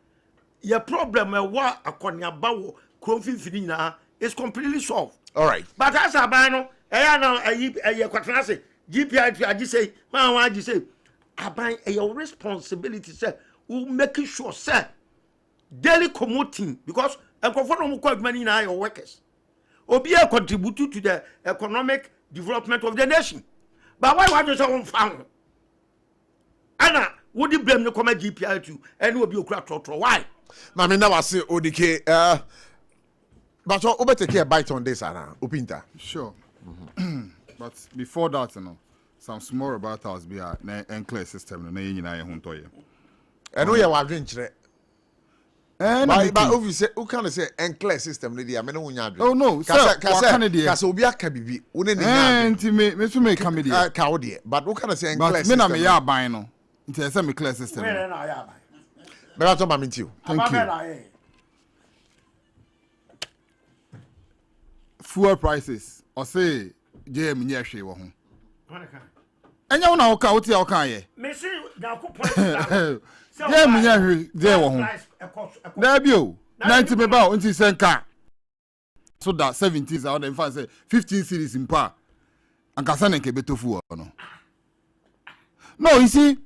J: Your problem, what a corner bow, Cronfi Finina, is completely solved.
A: All right.
J: But as a bano, I know a quaternase, GPI, I just say, man, I just say, I buy your responsibility, sir, who make sure, sir, daily commuting, because a conform quite many in our workers. Or be a contributor to the economic development of the nation. But why want you so found? Anna, would you blame the common GPI to and will be a crack or why?
A: Mammy, now I say ODK, but you better take a bite on this, Anna, Upinta.
K: Sure. But before that, some small about us be a enclave system, and you know,
A: and we are adventure. But obviously, who can say enclave system?
K: Oh no,
A: because Obia can be
K: intimate comedy.
A: But who can say enclave system?
K: But me na buy no. It's a semi-clear system.
A: Thank you.
K: Fuel prices, or say, JM Nyashe wa ho. Enya una oka oti oka ye.
J: Me see na ko point.
K: JM Nyashe je wa ho. Na bio, 90 me ba unti senka. So that 70s out in fact say 15 series in pa. Ankasa na nke beto fuel no. No, you see.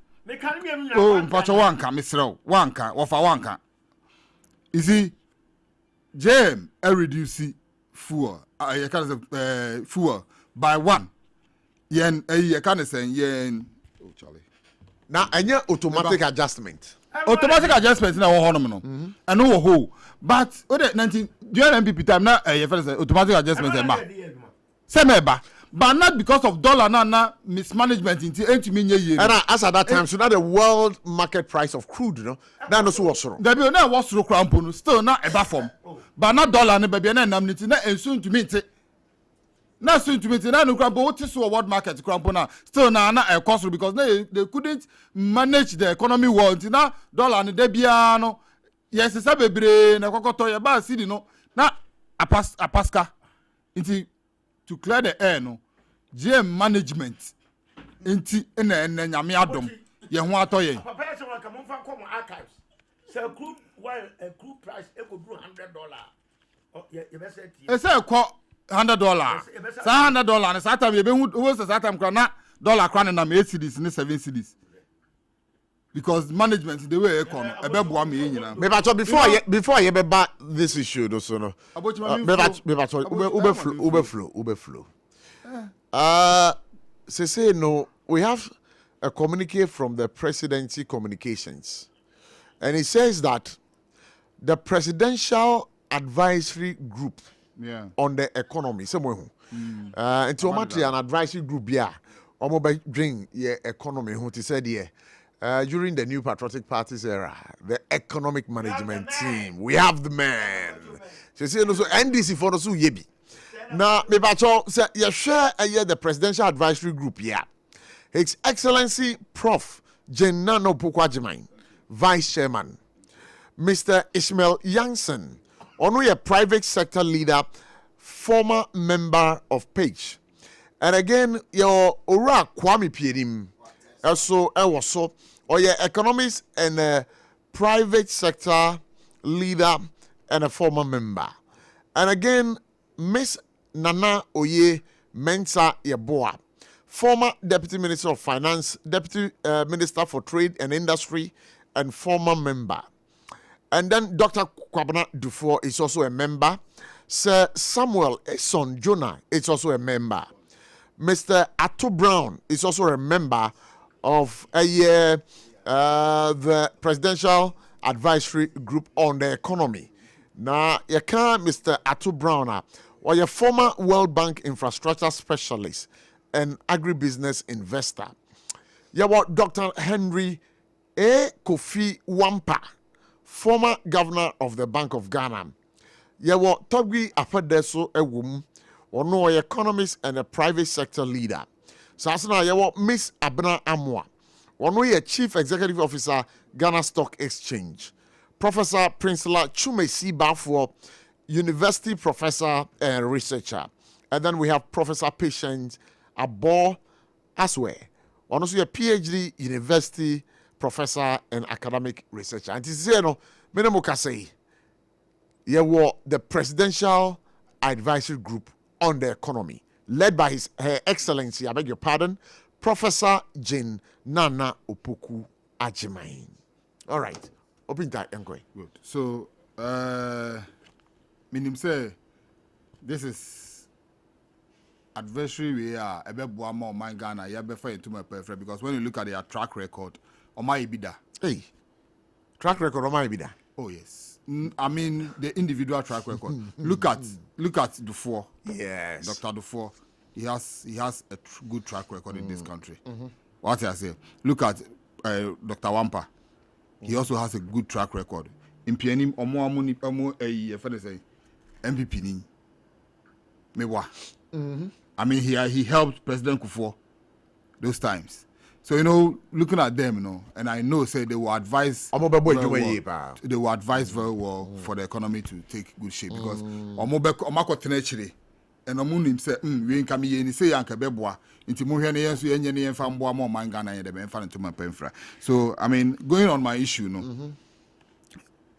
K: Oh, mpacho wanka misrel wanka wofa wanka. You see, JM reduce fuel. You can say fuel by 1. Yen you can say yen. Oh Charlie.
A: Now any automatic adjustment.
K: Automatic adjustment na wo hono no. And no ho. But the 19 during MPP time na you first say automatic adjustment e ma. Say me ba. But not because of dollar na mismanagement into entimi nye ye.
A: And as at that time, so now the world market price of crude, you know, that also was wrong.
K: There be na was wrong crampo still na eba form. But not dollar na baby na namniti na ensun to meet. Na soon to meet na no crampo what is world market crampo na still na e cost because they couldn't manage the economy well. Na dollar na de bia no. Yes, say bebre na kokoto ye ba cedi no. Na apaska. Inti to clear the air no GM management enti na nyame adom ye ho atoye
J: papa say we come from come archives say group while a group price e go do $100 oh ye be say
K: e say ko $100 sa $100 na sa time ye be hu sa time kra na dollar kra na 8 cedis ni 7 cedis because management the way e come e be boa me nyina
A: me ba before ye be back this issue do so no me ba ube flow say no we have a communique from the presidency communications and it says that the presidential advisory group on the economy somewhere until an advisory group omo bring your economy who to said during the new patriotic parties era, the economic management team, we have the man. So say no so NDC for so yebi. Now me bacho say you share the presidential advisory group here. His Excellency Prof. Jenano Pukwajimain, Vice Chairman. Mr. Ishmael Jansen, only a private sector leader, former member of PAGE. And again, your Ora Kwame Pierim, also or your economist and private sector leader and a former member. And again, Miss Nana Oye Mensa Yeboah, former Deputy Minister of Finance, Deputy Minister for Trade and Industry, and former member. And then Dr. Kwabena Dufour is also a member. Sir Samuel Eson Jonah is also a member. Mr. Atto Brown is also a member of the Presidential Advisory Group on the Economy. Now, you can Mr. Atto Brown, or your former World Bank infrastructure specialist and agribusiness investor. You have Dr. Henry A. Kofi Wampa, former governor of the Bank of Ghana. You have Togwi Afadeso Ewum, or no economist and a private sector leader. So as now you have Miss Abena Amwa, One way Chief Executive Officer, Ghana Stock Exchange. Professor Prinsela Chumesi Bafo, University Professor and Researcher. And then we have Professor Patient Abo Aswe. One also a PhD University Professor and Academic Researcher. And this is, Menemokasei. The Presidential Advisory Group on the Economy, led by Her Excellency, I beg your pardon, Professor Jane Nana Opoku Ajimain. All right. Open that inquiry.
K: Good. So, meaning say, this is adversary we are a bit more my Ghana, you have to my preference because when you look at their track record, on my EBITDA.
A: Hey, track record on my EBITDA.
K: Oh yes. I mean the individual track record. look at Dufour.
A: Yes.
K: Dr. Dufour. He has a good track record in this country. What I say? Look at Dr. Wampa. He also has a good track record. In PNM, MPP ni. Mewa. I mean he helped President Kufuor those times. So looking at them, and I know say they will advise very well for the economy to take good shape because and omunim say we nka me yeni say yanka beboa nti mo hwe ne yenso yenye ne yemfa mboa mo man Ghana ye de be mfa ntoma pemfra. So I mean going on my issue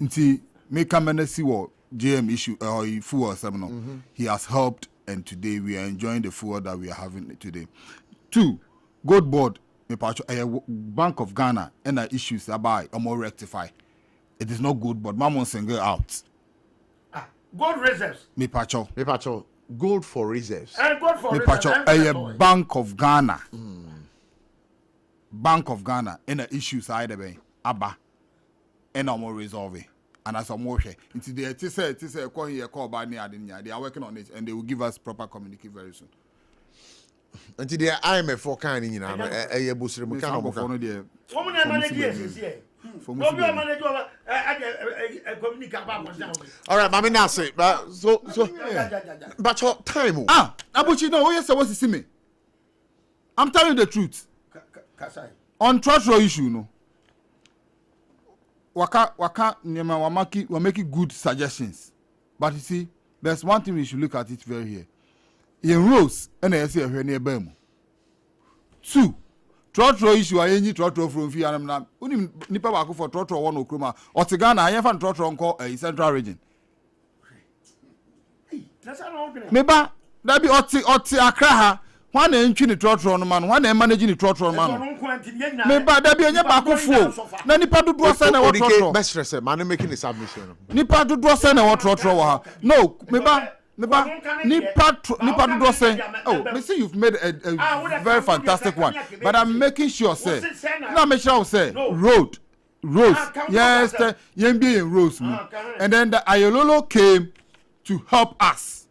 K: nti me kamena si wo GM issue or fuel seminar. He has helped and today we are enjoying the fuel that we are having today. 2, Gold Board Bank of Ghana and the issues about more rectify. It is not good, but Mamon single out.
J: Gold reserves.
A: Me pacho. Gold for reserves.
J: Gold for
K: reserves. A Bank of Ghana. Bank of Ghana and the issues either be Abba and more resolving. And as a more share. Into the call by near they are working on it and they will give us proper communication very soon.
A: Until the IMF for kind in a busher, we can't go for the all right, Mammy Nasi, but so but your time.
K: Abuchi, no, yes, I was to see me. I'm telling you the truth. On treasury issue, no. Waka, we're making good suggestions. But you see, there's one thing we should look at it very here. In Rose, and I say a near Bemo. 2, Trotro issue, I any Trotro from Fianam, Nipa Wako for Trotro one Okruma, or Tigana, I have Trotro on a central region. Meba, that be Oti Akraha, one entry the Trotro man, one managing the Trotro man. Meba, that be a Bako fool. Nipa do send a Trotro.
A: Best man making the submission.
K: Nipa do send a Trotro. No, Meba. Nipa do say, oh, me see you've made a very fantastic one, but I'm making sure say, no, make sure say road, yes, Yembi and Rose, and then the Ayololo came to help us.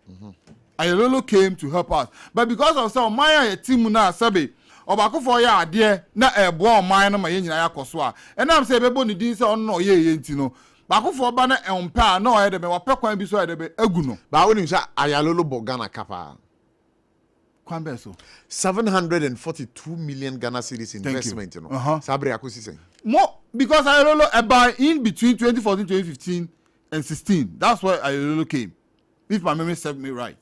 K: Ayololo came to help us, but because of some my team na sabi. Obako for ya dear na ebo mine ma yen nyina yakoso and I'm say bebo ni din say onno ye enti no bako for ba na empa na o ye de me wape kwan bi so ye de be agu no
A: ba woni say Ayalolo Bogana kapa
K: kwan be so
A: 742 million Ghana cedis investment no sabre akosi say
K: more because Ayalolo buy in between 2014 2015 and 16 that's why Ayalolo came if my memory serves me right.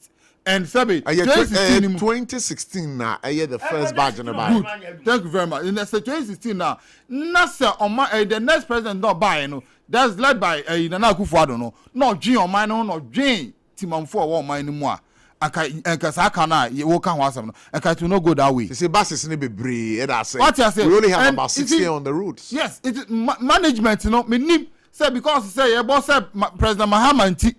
K: And Sabi,
A: 2016 now, the first batch in the buy.
K: Thank you very much. In the 2016 now, Nasa on my the next president not buy no. That's led by Nana Akufo-Addo no. Not Jean on mine no Jean Timon for one mine more. Aka na you walk on wasam no. Aka to not go that way.
A: You say buses need be brave. That's
K: what I say.
A: We only have about 6 years on the routes.
K: Yes, it is management. You know, me name say because say your boss said President Mahama nti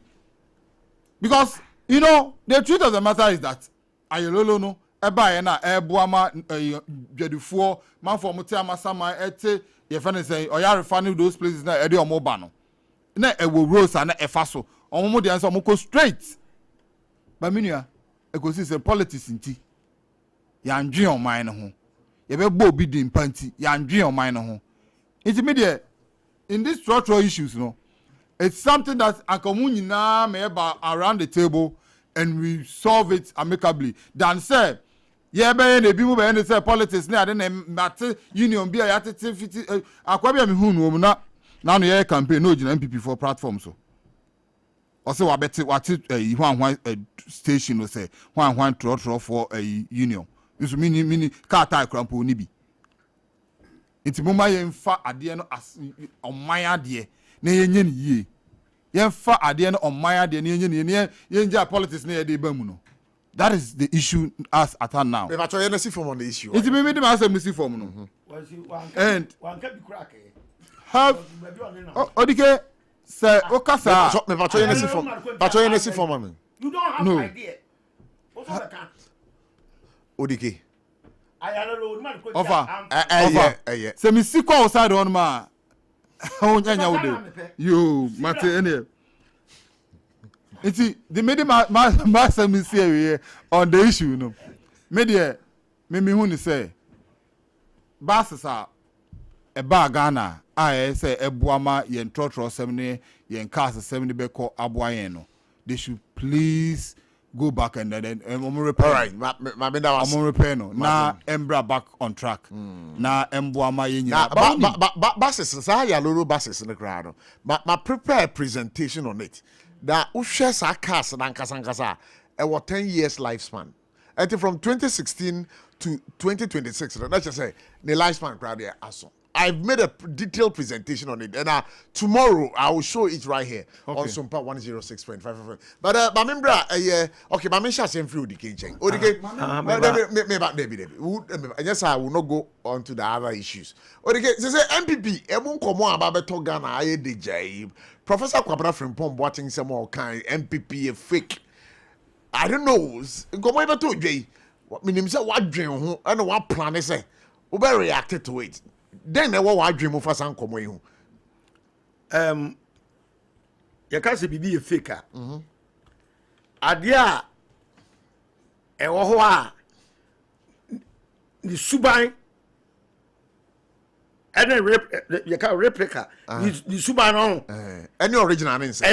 K: because. You know, the truth of the matter is that Ayololo no eba na ebuama dwedufuo man for mutiama sama ete ye fane say oya refine those places na ede omoba no na ewo rose na efa so omo de answer omoko straight ba minua ekosi say politics nti ya ndwe oman no ho ye be bo obi di mpanti ya ndwe oman no ho intermediate in these structural issues no it's something that akamunyina me around the table and we solve it amicably than say Yeah, be na bi mu be say politics na ade na mate union bi ya tete fiti akwa bi am hu no na no ye campaign no gina MPP for platform so. O say wa beti wate hwan station no say hwan tro for union. Nso mini car tie crampo ni bi. Enti moma ye mfa ade no oman ade na ye nye ni yie. Ye mfa ade no oman ade na ye nye ni ye nja politics na ye dey ba mu no. That is the issue as at now.
A: If I try to see form on the issue.
K: It's me the answer see form no. And
J: one can be crack.
K: Have Odike say Okasa.
A: Me pa try to see form. Pa try to see form man.
J: You don't have idea. What's all the can?
A: Odike.
J: I don't know
K: Offer. Say me see kwa outside on ma. Onyanya wode. Yo, mate ene. Iti the made my say on the issue no. Media me hu ni say bases a ba Ghana I say ebuama yen trotro 70 yen cast 70 beko aboyen no. They should please go back and then repair.
A: All right,
K: repair no. Na embra back on track. Na embuama yen
A: na bases sa ya loro bases in the crowd. Ma prepare presentation on it. That Usha Sakas and Ankasankasa, a 10 years lifespan. And from 2016 to 2026, let's just say the lifespan crowd there. I've made a detailed presentation on it, and tomorrow I will show it right here on SOMPA 106.5. But remember, okay, my mention same through the kitchen. Okay, maybe yes, I will not go on to the other issues. Okay, so say MPP, everyone come on about Ghana, I DJ. Professor Kwabra from Pom watching some more kind MPP a fake. I don't know. Come over to Jay. What mean say what dream and what plan is say. Who reacted to it. Then what dream of us and come away.
J: You can't say be a faker. Adia the Subai and you can replica the Subai
A: any original answer.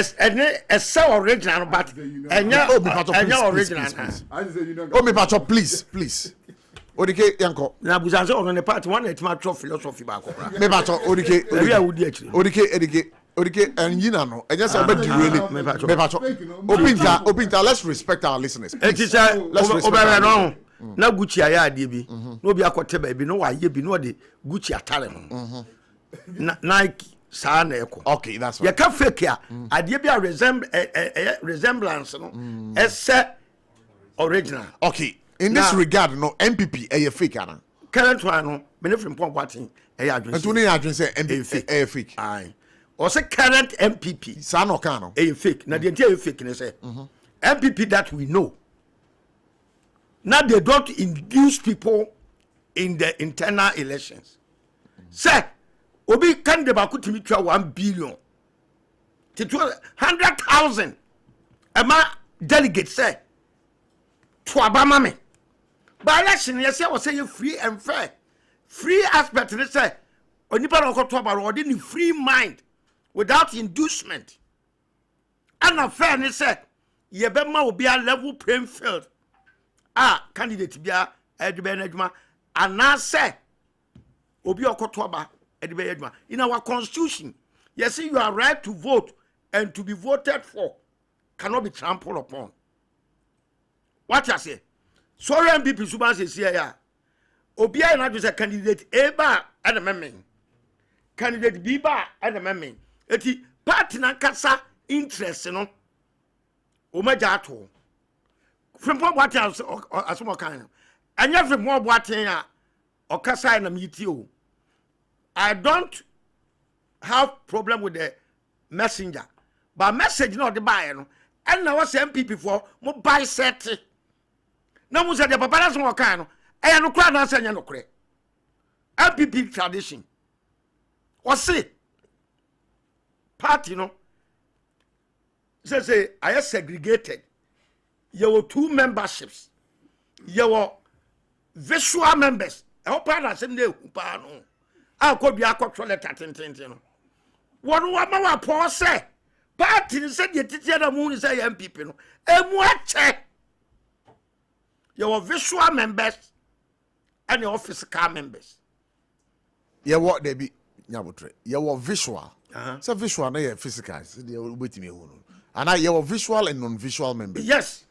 J: As so original, but and your original.
A: Oh, me patch please. Odike yanko.
J: Na busanze on the part one et my philosophy back.
A: Me patch Odike and you know, and just about really me patch. Opinta, let's respect our listeners.
J: It is let's respect our na Gucci aya de bi no bi akote ba bi no wa ye bi no de Gucci atare ho Nike sa na eko.
A: Okay, that's right.
J: You can fake ya ade bi a resemblance no ese original.
A: Okay, in this regard no MPP a fake ana
J: current one no me from point watin e adwen
A: and tuni adwen say MPP a fake
J: aye or say current MPP
A: sa no kan no
J: a fake na de ntia fake ne say MPP that we know. Now they don't induce people in the internal elections. Say, Obi can de bakutimi 1 billion to 100,000. Ama delegates say to Abamame. By election, yes, I was saying free and fair. Free aspect, they say, Onipa no to about or in free mind without inducement. And a fairness said, Yebema will be a level playing field. Candidate bia edbe adwuma ana say obi okotoba edbe adwuma in our constitution you see you are right to vote and to be voted for cannot be trampled upon. What I say so MPP suba say ya obi na do say candidate A ba and the memmen candidate B ba and the memmen eti party na kasa interest no o maja ato from what else as more kind and you from more what or kasa na meetio. I don't have problem with the messenger but message not the buyer no and now was MPP for mo buy set na mo say the papa na so kind no e no kra na sanya no kre MPP tradition was say party no say I am segregated. You were 2 memberships. You were visual members. I hope I same day. I could be a controller. What do I poor say? Party said you teach the moon is a young people. And what check? Your visual members and your physical members.
A: Yeah, what they be nyabotre. Your visual. So visual na your physical. So they wait me who. And your visual and non-visual members.
J: Yes.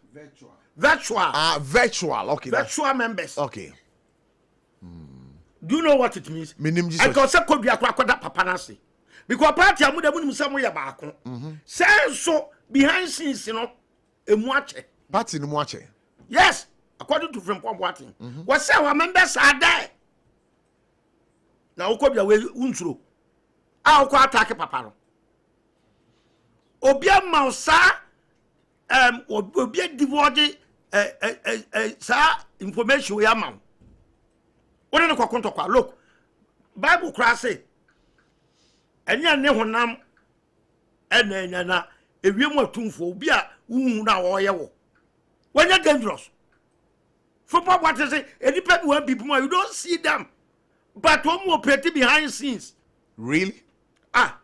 J: Virtual.
A: Virtual. Okay.
J: Virtual members.
A: Okay.
J: Do you know what it means? I can say could be a crocodile papanasi. Because party amu de mu some way back. Say so behind scenes, you know, a muache.
A: Party no muache.
J: Yes, according to from Pomwatin. What say our members are there? Now could be away untro. I'll go attack papa. Obia Mausa obia divulge sa information we am. What in the look, Bible class say, and ya ne honam ena na ewiem atumfo obi a wu na wo ye wo. When you're dangerous. For what is it? Any people want people, you don't see them. But one more pretty behind scenes.
A: Really?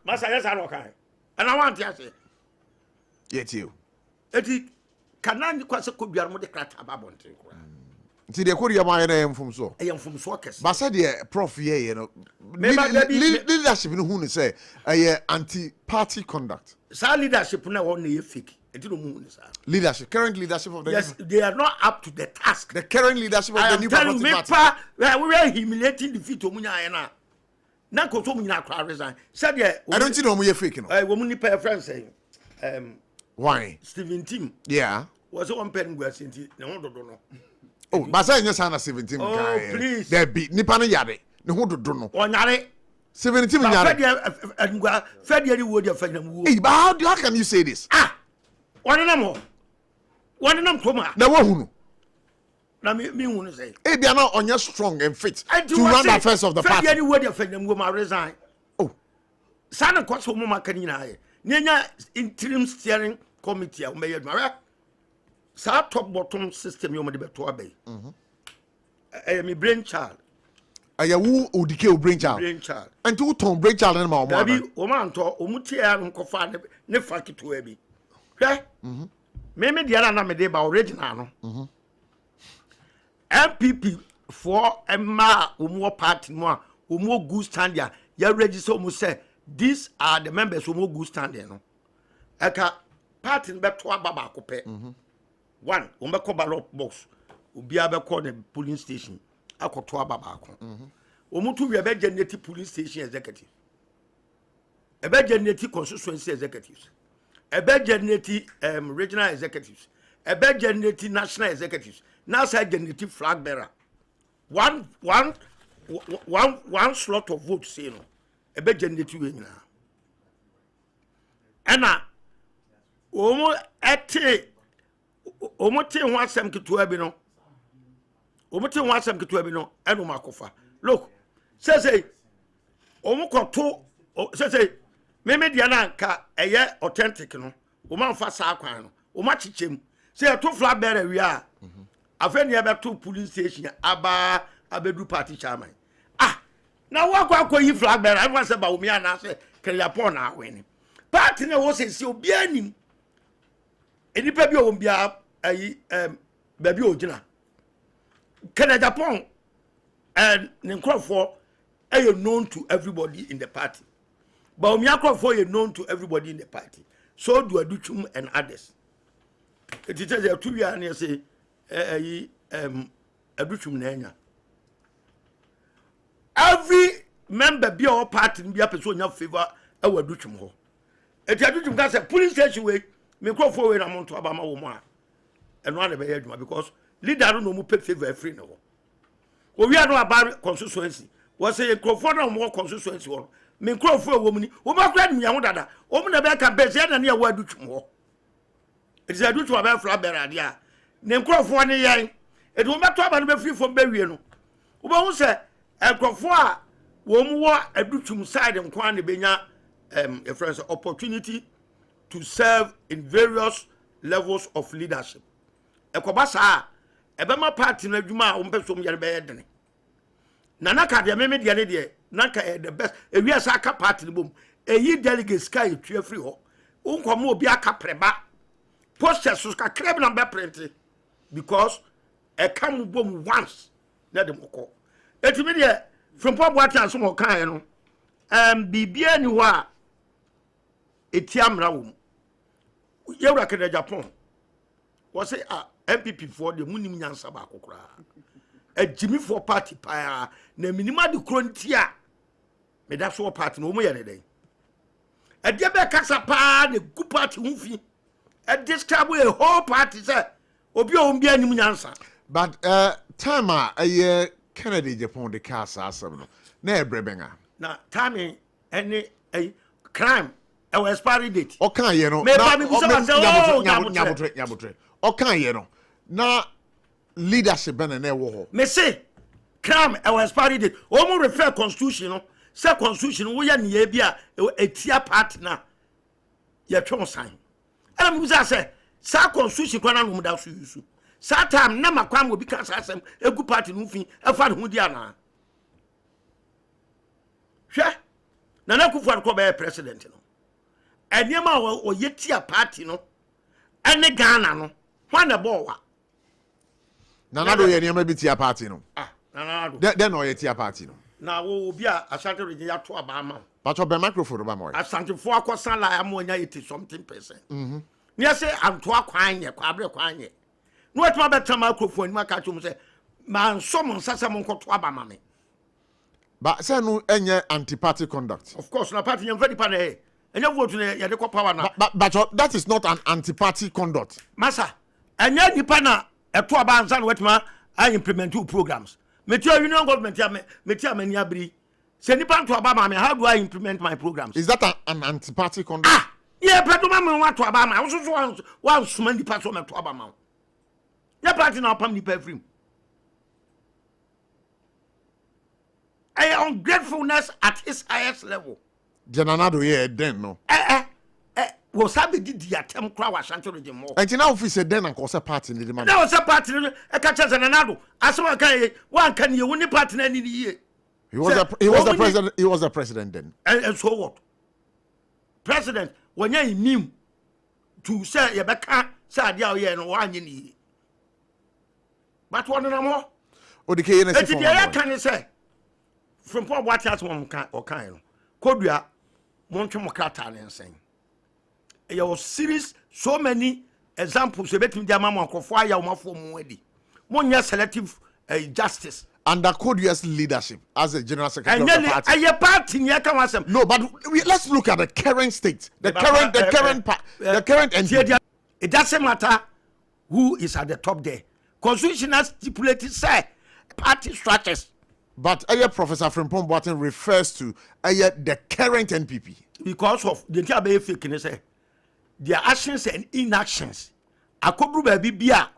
J: Master, yes, I okay. And I want to say,
A: yet you.
J: It cannot could be a more crack about it.
A: See, the Korea my from so.
J: I am from Swakers.
A: But said the prof, you know, leadership in whom say a anti-party conduct.
J: Sa leadership now only fake.
A: Leadership, current leadership of the
J: they are not up to the task.
A: The current leadership of the new party.
J: We are humiliating defeat to Munya. Now, go to Munya resign. Said, I
A: don't know we are faking.
J: I woman pay a friend saying,
A: why?
J: Stephen Tim.
A: Yeah.
J: Was one pen was in the no, don't know.
A: Oh, but I just under 17.
J: Oh, please.
A: There be Nipana Yade. No, who don't know.
J: Or Yare.
A: 17 Yade.
J: And Feddy would have found them.
A: Hey, but how can you say this?
J: One of them more. One of them come out.
A: Now, who?
J: Now, me want to say,
A: hey, they are not on your strong and fit to run the affairs of the party.
J: Any word of them will resign. Oh, Sana cost for Mama Canina. Nina interim steering committee. I made my Sa top bottom system. You may be to obey. I am a brainchild. I am who decay brainchild. And two ton brainchild and my mother. Woman to Umutia and Kofan, ne fuck it to Abby. Maybe the other name about original. MPP for Emma Umo party more Umo good standard. Ya register almost say these are the members who good standard. No, eka party back to Baba Cope. One, Umako ballot box, Ubiabe call the polling station. I could to Baba. Umutu we have native police station executive. A bed native constituency executives. A bed regional executives, a bed national executives, now say native flag bearer. One slot of votes, you know, a bed native wing. Anna, omo one sem to ebino. Omote one sem to ebino, and Omakofa. Look, say, omo koto, say, Meme Diana ka eye authentic no. O man fa sa kwan no. O ma chichem. Say to flag bearer we are. Afen ye be to police station aba abedu party chairman. Now what go yi flag bearer? I want say ba omi ana say Keriapon na win. Party na wo say obi anim. Enipa bi o bia ayi baby ogina. Keriapon and Nkrofo are known to everybody in the party. But Omiakofo is known to everybody in the party. So do Aduchum and others. It is a 2 year and you say, Aduchum Nanya. Every member be our party be a person in your favor, I will do more. It is Aduchum can say, police station way, Mikrofo and amount to Abama Oma. And one of the because leader don't know pay favor free no. We are not about constituency. Was a Crofona more constituency one. Me Crawford woman, Oma grad me dada. Omen about campaign and near word do more. It is a do to about Flabber idea. Name Crawford any it will not talk about free from burial. Oma say a Crawford woman war a duchum side and quan benya a friend's opportunity to serve in various levels of leadership. A Kobasa, a Bama party na Juma umpesom yerbeden. Nanaka de meme de ne de nanka the best e wi aka party bom e yi delegates kai tue free ho unkomo obi aka preba posters so ka kreb na be print because come boom once. Let them call. It's immediate from what I saw kind. Be anywhere. Etiam Raum. You reckon the Japan was a MPP for the Munian Sabako. A Jimmy for party pie, the minima de Crontia. May that's what party no more day. A Debe Casapa, the good party movie. At this time, a whole party, sir. Obio be any answer. But, Tama, a Kennedy Japan the Casa, some near Brebenga. Now, Tammy, any a crime. Our expiry date. Okay, you know. Okay, you know. Now, leadership and an war. Me say, crime our expiry date. Omo refer constitution. Say constitution. We are near a tier partner. You try sign. And I'm say, sa constitution kwana no muda so yusu. Sa time na makwam will be asem a good party moving. A fan who diana. Sure. Nana Kufuor ko be president no. Enyema o yetia party no ene Ghana no when the ball wa Nana do enyema bi tia party no Nana do den o yetia party no na wo obi a Asante region ya to aba ma but your microphone ba mo Asante fo akosan la amonya 80% ni say anto akwan ye kwabre kwan ye no etuma beta microphone ni maka chum say man so mon sasa mon ko to aba ma me but say no enye anti-party conduct of course na party yem very pan and you vote in the power now. But that is not an anti-party conduct. Massa, and yet you pana a 2 bands and what I implement 2 programs. Metro Union Government, Metia Meniabri. Send the pan to Obama. How do I implement my programs? Is that an anti-party conduct? Ah, yeah, but Obama want to Obama. I also want so many parts of my Obama. Your party now pump the perfume. I am ungratefulness at its highest level. Jananado ye den no wo sabe di atem kra wa Ashanti region mo enti na office den na ko se party ni de man na wo se party e ka che Jananado asema kan ye wan kan ye woni party na ni ye he was the president then and so what president when you nim to say ye beka say dia o ye no wan ni but one na mo o de ke ye na se for kan say from point what has one kan o kan no kodua montwe mokrata ne nsen your series so many examples ebetimi dia mama akofo aya omafo mu adi monya selective justice under Kodua's leadership as a general secretary of the party. No, but let's look at the current state, the current entity. It doesn't matter who is at the top there. Constitution has stipulated say party structures. But Professor Frimpong Boateng refers to the current NPP. Because of the entire fake, their actions and inactions. Akobru baby bia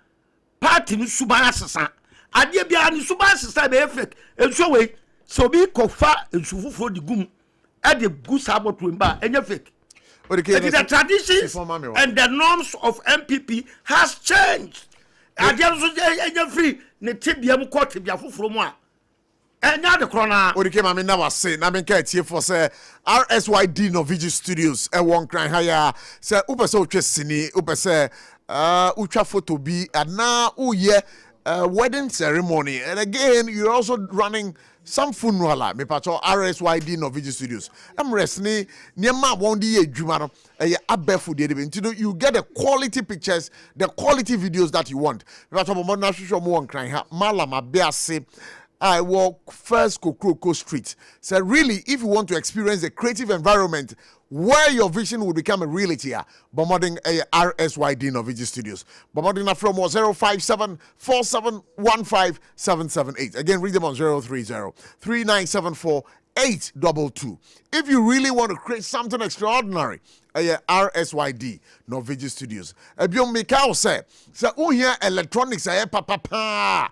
J: party ni suban asesa. Ade bia ni suban asesa be fake. Enso we so bi kofa ensufufo di gum e de gu saboto mba enye fake. The traditions and the norms of MPP has changed. Ade so enye free ne tibia mu court bia foforo mu a enya de krona odike ma me na wase na me nka tie for say RSYD Novigi Studios e won kran haya say upese otwe sini upese utwa photo bi ana uye wedding ceremony, and again you're also running some funeral me pacho RSYD Novigi Studios I'm resni niema wondi ye djuma no abefu de nti you get the quality pictures, the quality videos that you want me pacho mo na hwehwe mo won kran ha mala ma be ase I walk first Kokroko Street. So really, if you want to experience a creative environment where your vision will become a reality, bombarding RSYD Novigi Studios. Bombarding from 057-4715-778. Again, read them on 030-3974-822. If you really want to create something extraordinary, RSYD Novigi Studios. Ebiom Mikao said, so here electronics, papa,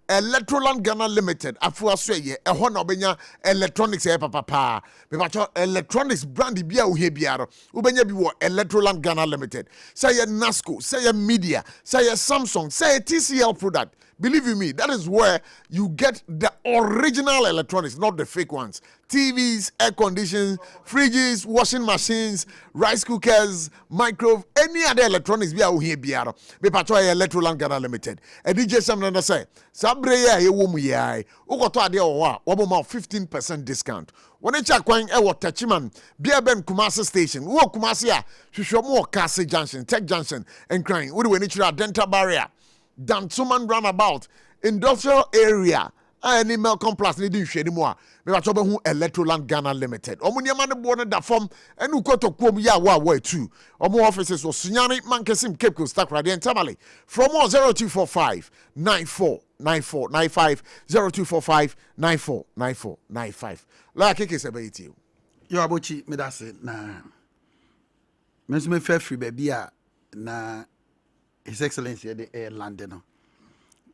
J: Electroland Ghana Limited afuasue ehon obenya electronics papa me bacho electronics brand bia wo he biaro ubenya bi wo Electroland Ghana Limited say Nasco say Media say Samsung say TCL product
A: Believe you me, that is where you get the original electronics, not the fake ones. TVs, air conditioners, fridges, washing machines, rice cookers, microwave, any other electronics be out here biara. Be patwa Electroland Ghana Limited. And DJ Sam Nanda say, Sabre ye wo mu ye. Ugoto ade owa, wabo ma 15% discount. When you check when ewo Tachiman, Bia Ben Kumasi station, wo Kumasi a, shusho mo Kasi Junction, Tech Junction, and crying. Udi we need dental barrier. Dansuman roundabout, industrial area, any Melcom Plus, need you share more. Me wa chobe hu Electroland Ghana Limited. Omo niam na bo na da form, enu koto kwom ya wa too. Omo offices was Sunyani Mankesim Cape Coast Stack Radio and Tamale. From 0245 949495 0245 949495. La keke sebe iti.
M: Yo abochi me da se na. Me so me fe free baby a na His Excellency the London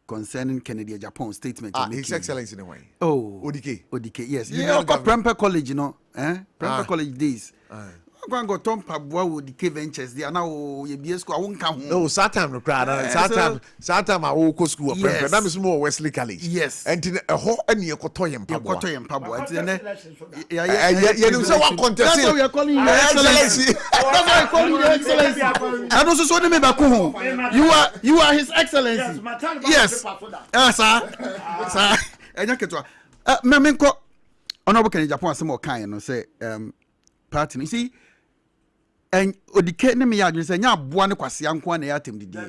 M: concerning Kennedy Japan statement.
A: His Excellency in a way.
M: Oh, ODK, yes. Yeah, Prempeh College, you know, Prempeh College days. I'm going to Tom Pabwa with the K Ventures. They are now you school. I won't come.
A: No, Saturn no crowd. Saturn I will go school. Prempeh. That is more Wesley College.
M: Yes.
A: And in a whole and you Kotoyam Pabwa.
M: Kotoyam Pabwa.
A: Yeah. You know what contest?
M: That's why we are calling you Excellency. That's why I call you Excellency. And also so me back home. You are His Excellency. Yes. Sir. Enya ketwa. Me menko honorable Kennedy Japan asem o kan no say party. You see, and odike ne me ya say nya aboa ne kwase anko na ya tem didi.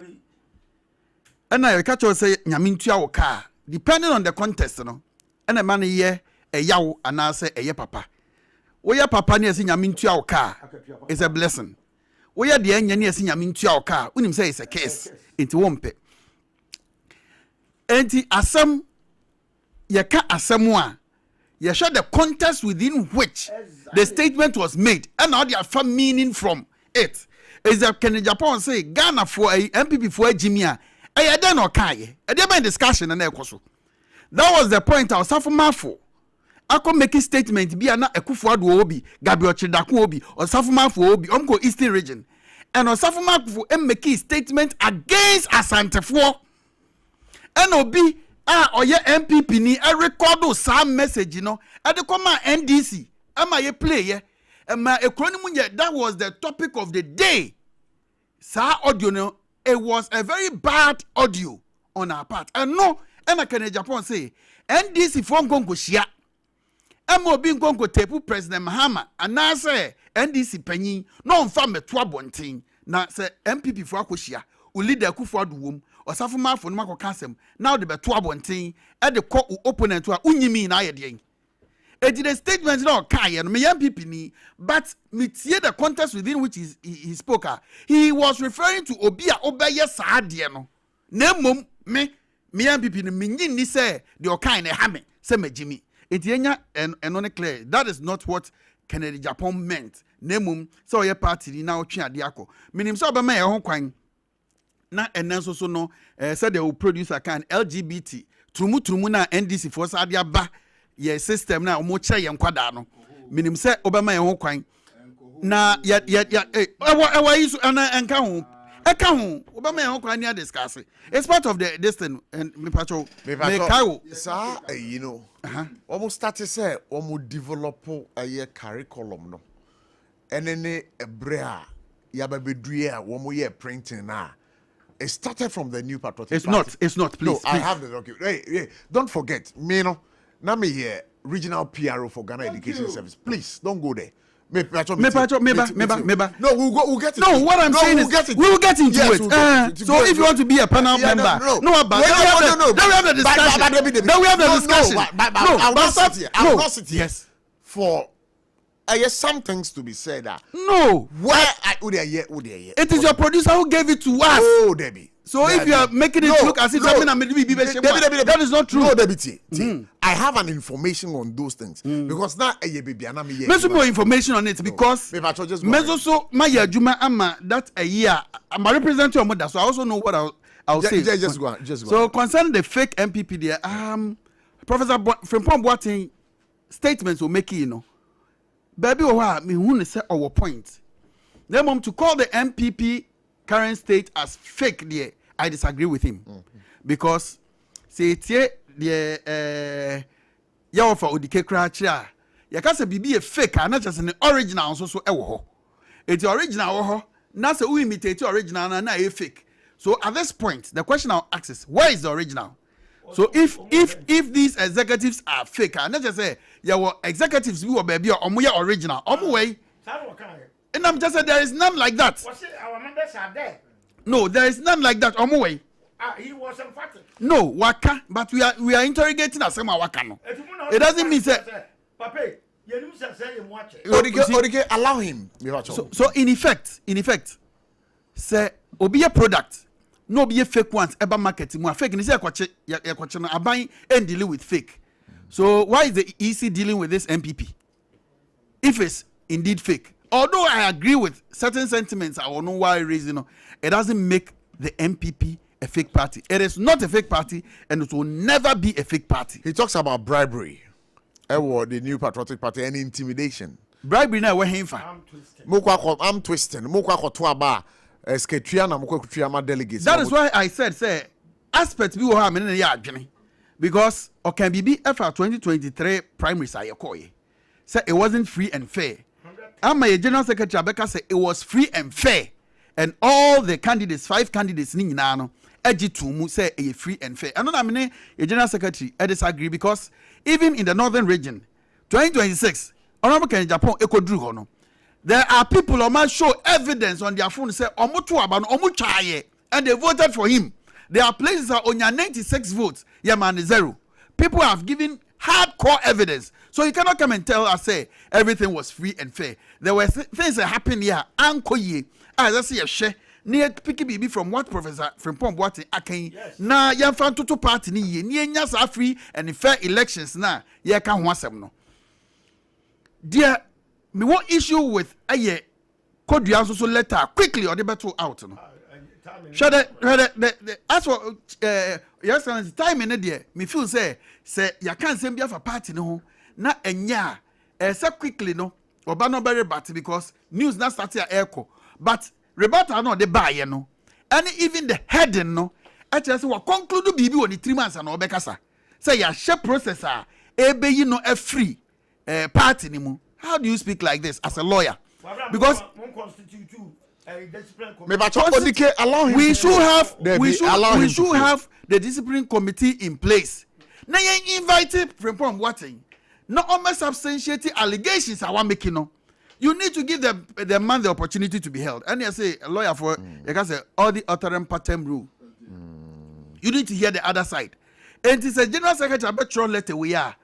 M: And I catch you say nyame ntua wo ka depending on the contest no. And a man ye e yawo ana say eye papa. Wo ye papa ne ase nyame ntua wo ka is a blessing. Wo ye de enya ne ase nyame ntua wo ka unim say is a case. Enti wo mpe. Enti asem ye ka asem a ye show the context within which the statement was made and how they are found meaning from it. Is that Kennedy Japan say Ghana for a MPP for a Jimia? I don't know Kai. I did my discussion and that was the point I was for. I could make a statement be an Ekufuadu Obi, Gabriel Chidaku Obi, or Safuma Obi, Umko Eastern region, and on Safuma for make a statement against Asante for and Obi. Or your MPP ni a record some message, you know, at the command NDC. Am I a player? Am I a chronometer? That was the topic of the day. Sir audio, no, it was a very bad audio on our part. And no, and I can Japan say NDC from Congo Shia. MOB Congo Tepu President Mahama, and now say NDC penny, no family twabonting. Now say MPP for Akoshia, who lead the Kufuadu womb. Or Safuma for Marco Cassam. Now the Betuabonting at the court opponent to Unyimi na yeding. It did a statement not Kai and me MPP, but metie the context within which he spoke. He was referring to Obia Obeye Sadiano. Nemum me MPP ni say the Okaine Hame, Seme Jimmy. Etienya and on clear. That is not what Kennedy Japan meant. Nemum, so your party now chia diako. Minim so ba me ho kwan. Na enenso so no said they will produce a kind LGBT trumu na NDC for sadia ba ye system na omo che ye nkwada no minim se obema ye ho kwan na ya ewa isu ana enka ho obema ye ho kwan ni discuss. It's part of the this thing and me pacho me kawo
A: sir you know almost started say omo develop a curriculum no enene ebrea ya babedue a omo ye printing na. It started from the New Patriotic Party.
M: It's not, please.
A: No,
M: please.
A: I have the document. Hey, don't forget, me no, now me here, regional PRO for Ghana Education Service. Please, don't go there.
M: Meba.
A: No, we'll get it.
M: No, what I'm saying is, we will get into it. So if you want to be a panel member, no, we have the discussion.
A: I will not sit here. Yes. For yes, some things to be said.
M: No.
A: Where it
M: is your producer who gave it to us.
A: Oh, Debbie.
M: So if you are making it look as if that is not true.
A: No, Debbie. I have an information on those things because now
M: there's more information on it because so my juma ama that a year I'm a representative of mother, so I also know what I'll say.
A: Just go on.
M: So concerning the fake MPP there, Professor Frimpong Boateng statements will make you know. Baby, me who say our point. Then mom to call the MPP current state as fake there, I disagree with him. Because say tie the ya offer odike kra kira ya ka say bibi e fake and not just an original so e wo ho it's original wo ho na say we imitate original na e fake. So at this point the question I'll ask is where is the original? So if these executives are fake and not just say ya were executives we were baby or omo ya original omo way and I'm just saying there is none like that.
J: Our members are there.
M: No, there is none like that omo way.
J: He was emphatic.
M: No, waka, but we are interrogating as some waka no. It doesn't mean say
J: Papa, you say him watch it.
A: Odike, allow him.
M: So in effect, say obi a product, no be a fake ones ever marketing more fake. Ni say yakwache no aban and dealing with fake. So why is the EC dealing with this MPP? If it's indeed fake, although I agree with certain sentiments, I don't know why reason it doesn't make the MPP a fake party. It is not a fake party and it will never be a fake party.
A: He talks about bribery. The New Patriotic Party and intimidation.
M: Bribery na we him fa.
A: I'm twisting.
M: That is why I said say aspect bi wo ha me ne ya adwene because can be FR 2023 primaries are yekoye. Say it wasn't free and fair. My general secretary Abeka said it was free and fair. And all the candidates, 5 candidates, ni nyina no, Eji say a free and fair. And I mean, a general secretary, I disagree because even in the northern region, 2026, Honorable Ken Japan, Ekodru Hono, there are people who must show evidence on their phone say Omutu Aban Omuchaye, and they voted for him. There are places that on your 96 votes, man is 0. People have given hardcore evidence. So you cannot come and tell us say everything was free and fair. There were things that happened here. Ankoye, as I see a share near Picky BB from what Professor from Pomboati Aken. Na yan to party ni nyas are free and fair elections na ye can wasem no. Dear me what issue with aye could you also letter quickly or the battle out no. Shut the as for yes time in there me feel say ya can't send me for party no. Na enya so quickly no oba no very bad because news na start here echo but rebata no de buy no and even the heading no actually say we conclude bibi on the 3 months and obekasa say ya share processor ebe yi no a free party ni mu. How do you speak like this as a lawyer? Because we should have the discipline committee in place. Now you invited from what thing? Not almost substantiating allegations I want making no. You need to give the man the opportunity to be held. And I say a lawyer for you can say all the uttering pattern rule. You need to hear the other side. And it's a general secretary Betron letter we are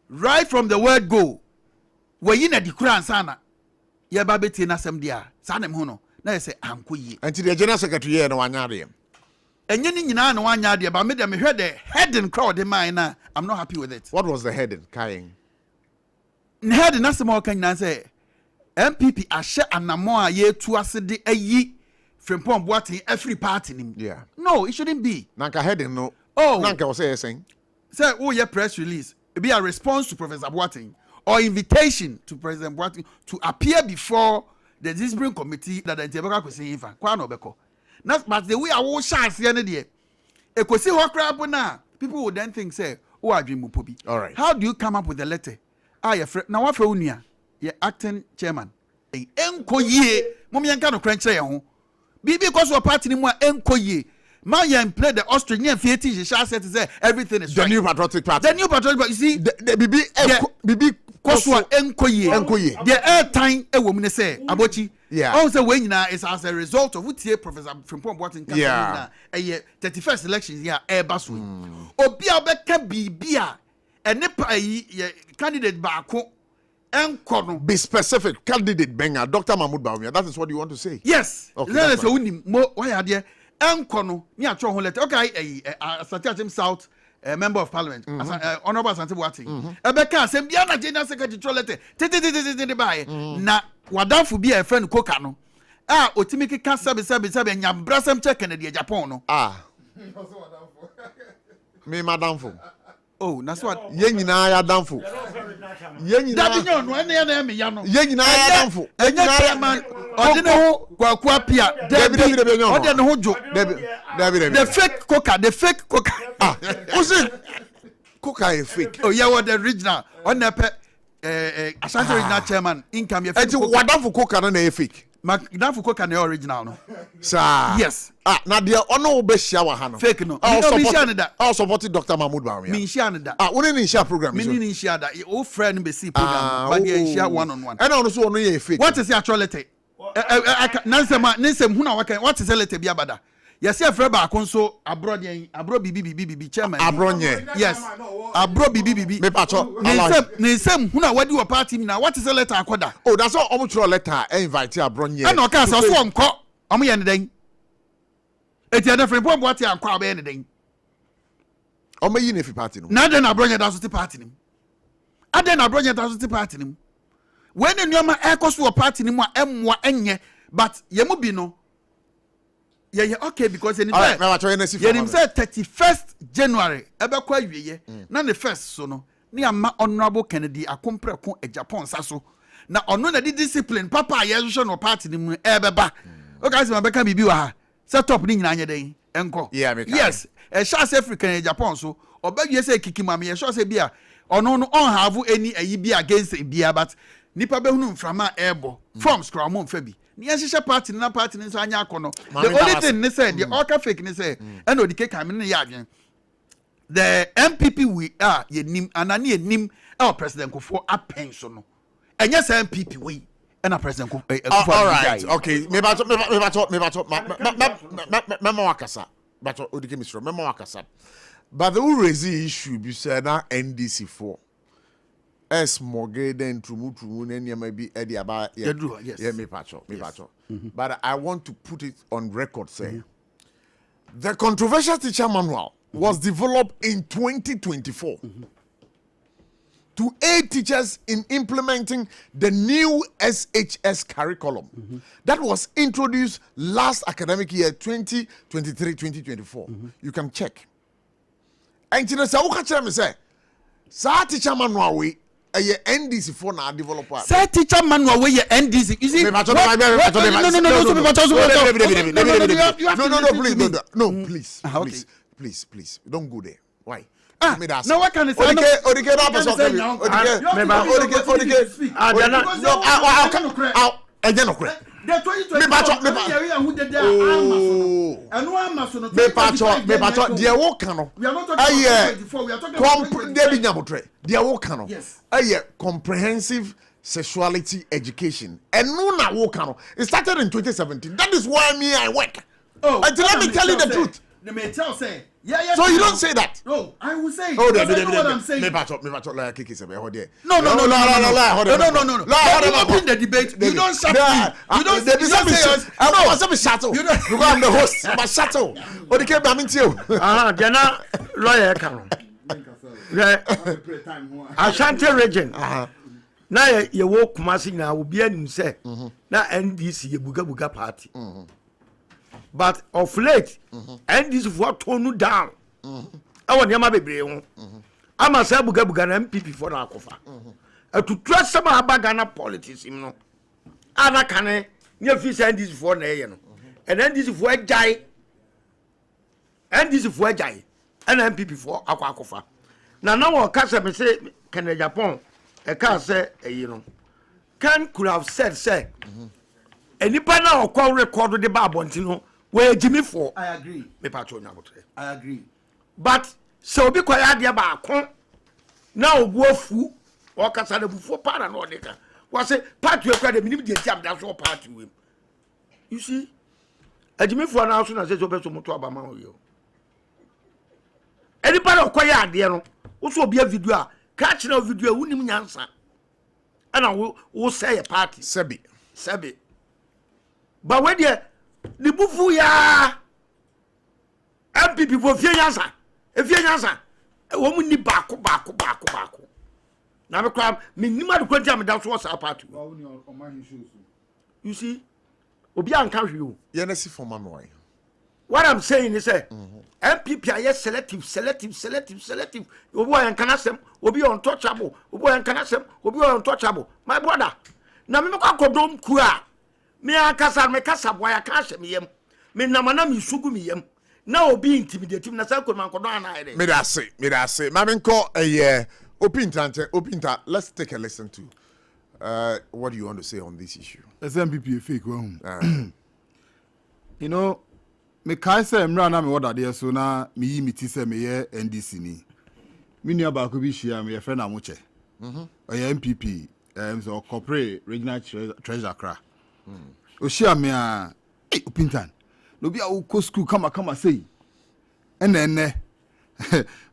M: right from the word go. We in a decree sana. Ya babeti na sem dia. Sanem hono. Na say ankoyi.
A: Until the general secretary here no wanyade.
M: And you nyina no wanyade but me dem heard the heading crowd in mine na I'm not happy with it.
A: What was the heading carrying?
M: Heading na small kan na say MPP ahye anamo a ye tu ase de ayi Frimpong Boating every party nim.
A: Yeah.
M: No, it shouldn't be.
A: Nanka heading no.
M: Oh.
A: Nanka was saying.
M: Say your press release. It be a response to Professor Boating or invitation to President Boating to appear before the discipline committee that the Ntebeka kwesi ifa. Kwa no beko. But the way I will chance here there. E kwesi ho kra na people would then think say, "Oh, adwin pobi."
A: All right.
M: How do you come up with a letter? Your friend na wa fa unia. Your acting chairman. Enkoye. Mom yanka no kranche ye ho. Bibi because of party ni mu enkoye. Man yan play the Australian theater she said say everything is
A: the
M: right.
A: New Patriotic Party.
M: The New Patriotic Party, you see
A: the Bibi
M: Koswa enkoye. The air time e wo mu ne say abochi.
A: Yeah.
M: On say we nyina is as a result of what Professor Frimpong Boating campaign na 31st elections here e baso. Obi a obeka bibia ene pa yi candidate baako enko.
A: Be specific. Candidate Benga, Dr. Mahmoud Bawumia. That is what you want to say.
M: Yes.
A: Okay.
M: Let us say why are there enko no me atro ho letter. Okay, Asante South member of parliament, Honorable Asante Boating. Ebeka say bia na general secretary tro letter. Tete buy. Na wadanfo bi a friend koka no. Otimi keka sabe nyam brasem check na de Japan no.
A: Me madamfo.
M: Oh, that's what.
A: Yenyina ya damfo. Yenyina.
M: That no no na me ya no.
A: Yenyina ya damfo.
M: Enya chairman odine ho kwakwa pia.
A: Debi.
M: Odine ho jo.
A: Debi.
M: The fake coca.
A: Ah. Who's coca is fake.
M: Oh yeah, what the original. On the Ashanti original chairman income you fake.
A: Enti wadamfo coca na fake.
M: That for coca na original no.
A: Sir.
M: Yes.
A: Na dia ono be share wa ha no.
M: Fake no.
A: I'll support Dr. Mahmoud Bawumia.
M: Me share that.
A: We need share program.
M: Me need share that. O friend be see program, but you share one on one.
A: And ono so ono ye fake.
M: What is the actuality? Nansem hu na waka. What is the letter bi abada? Yes, your friend ba konso abro bibi chairman.
A: Abronye.
M: Yes. Abro bibi.
A: Me pacho.
M: Nansem hu na wadi wa party na what is the letter akoda?
A: Oh, that's all omo throw letter invite Abronye.
M: And no ka so nko. Omo ye ne den. Eti ada friend bo ati akwa ba ye ne den.
A: Omo yi ne fi party no.
M: Na den Abronye da so ti party nim. Aden Abronye da so ti party nim. When nneoma ekoso party nim a emwa enye but ye mu bi no. Yeah, okay, because in fact, say 31st January, ebekwa wiye, na the first so no, ni ama honorable Kennedy akompre ko e Japan saso. Na ono na di discipline papa ye so no party ni mu ebeba. O guys ma beka bibi wa ha. Set up ni nyina anye den enko. Yes, South Africa and Japan so, obagie say kikimame ye sure say bia ono no on have any ayi bi against bia but nipa be hunu mframa ebo from scrum mo mfa bi. Niya party na party nso anya akono. The only thing they said, the all fake they say, and no the cake am na ya adwen. The MPP we are ye nim anani ye nim our president Kofo apenso no. Enya say MPP we and our president Kofo.
A: All right. Okay. Me bato mema wakasa. Bato odike misro mema wakasa. But the raise issue be said na NDC4. Smoggy then trumu then maybe Eddie about
M: yes.
A: Me pacho. But I want to put it on record say the controversial teacher manual was developed in 2024 to aid teachers in implementing the new SHS curriculum that was introduced last academic year 2023-2024. You can check. And you know say sa teacher manual we NDC4 na developer.
M: Say teacher manual where your NDC. You see?
A: No, please, don't go there. Why?
M: No, what can I say? The
A: 2023 comprehensive sexuality education. And no, it started in 2017. That is why I work. Let me tell you the truth. So you don't say that.
M: No, I will say.
A: Oh,
M: that's what I'm saying.
A: No.
M: Open the debate. You don't shut me. You don't say us.
A: I want to shuttle. Because I'm the host. But shuttle. What the came to you?
J: Jana lawyer can. Ashanti region. Now you walk Kumasi now will be an say. Now NDC ye buga party. But of late, and this is what tone you down. I want Yama baby. I must have Buga MPP for Nakofa. To trust some Abagana politics, you know. Other can near fish and this for Nayan. And then this is for Jai. And this is for Jai. And MPP for Aquacofa. Now, Casa say, can a Japan, a car say, you know, could have said, any panel or call record the Babontino. Where Jimmy for?
M: I agree.
J: Me patron
M: I agree.
J: But so be quiet there back. Now go fu or casada before para no deka. Was a part you credit me the jam that's all part to him. You see? A Jimmy for an house and says over to Abama. Anybody of quiet there also be a video catching a video wouldn't answer. And I will say a party.
A: Sebi.
J: But when you the bufu ya MPP for fear answer. If you answer, a woman need back. Now, crab, me nimmer the jam that's what's our party. You see, Obian country you.
A: Yenesi for Manuai.
J: What I'm saying is, MPP are selective. Obi wa yankanasem, obi untouchable. Obi wa yankanasem, obi untouchable. My brother, na me kwa kodom kura. Me akasa me kasa boy akashe me yem. Me namana mi sugu mi yem. Na obi intimidative na say man kodon ana.
A: Me da say. Mame nko Opinta, let's take a listen to what do you want to say on this issue?
K: SMPP fake one. You know, me kai say mra na me wada there so na me yi miti say me ye NDC ni. Me nua ba ko bi hia me ye friend amoche. Oye MPP so corporate regional treasurer kra. O hia me a Opintan. No bi a wo school kama say. Enne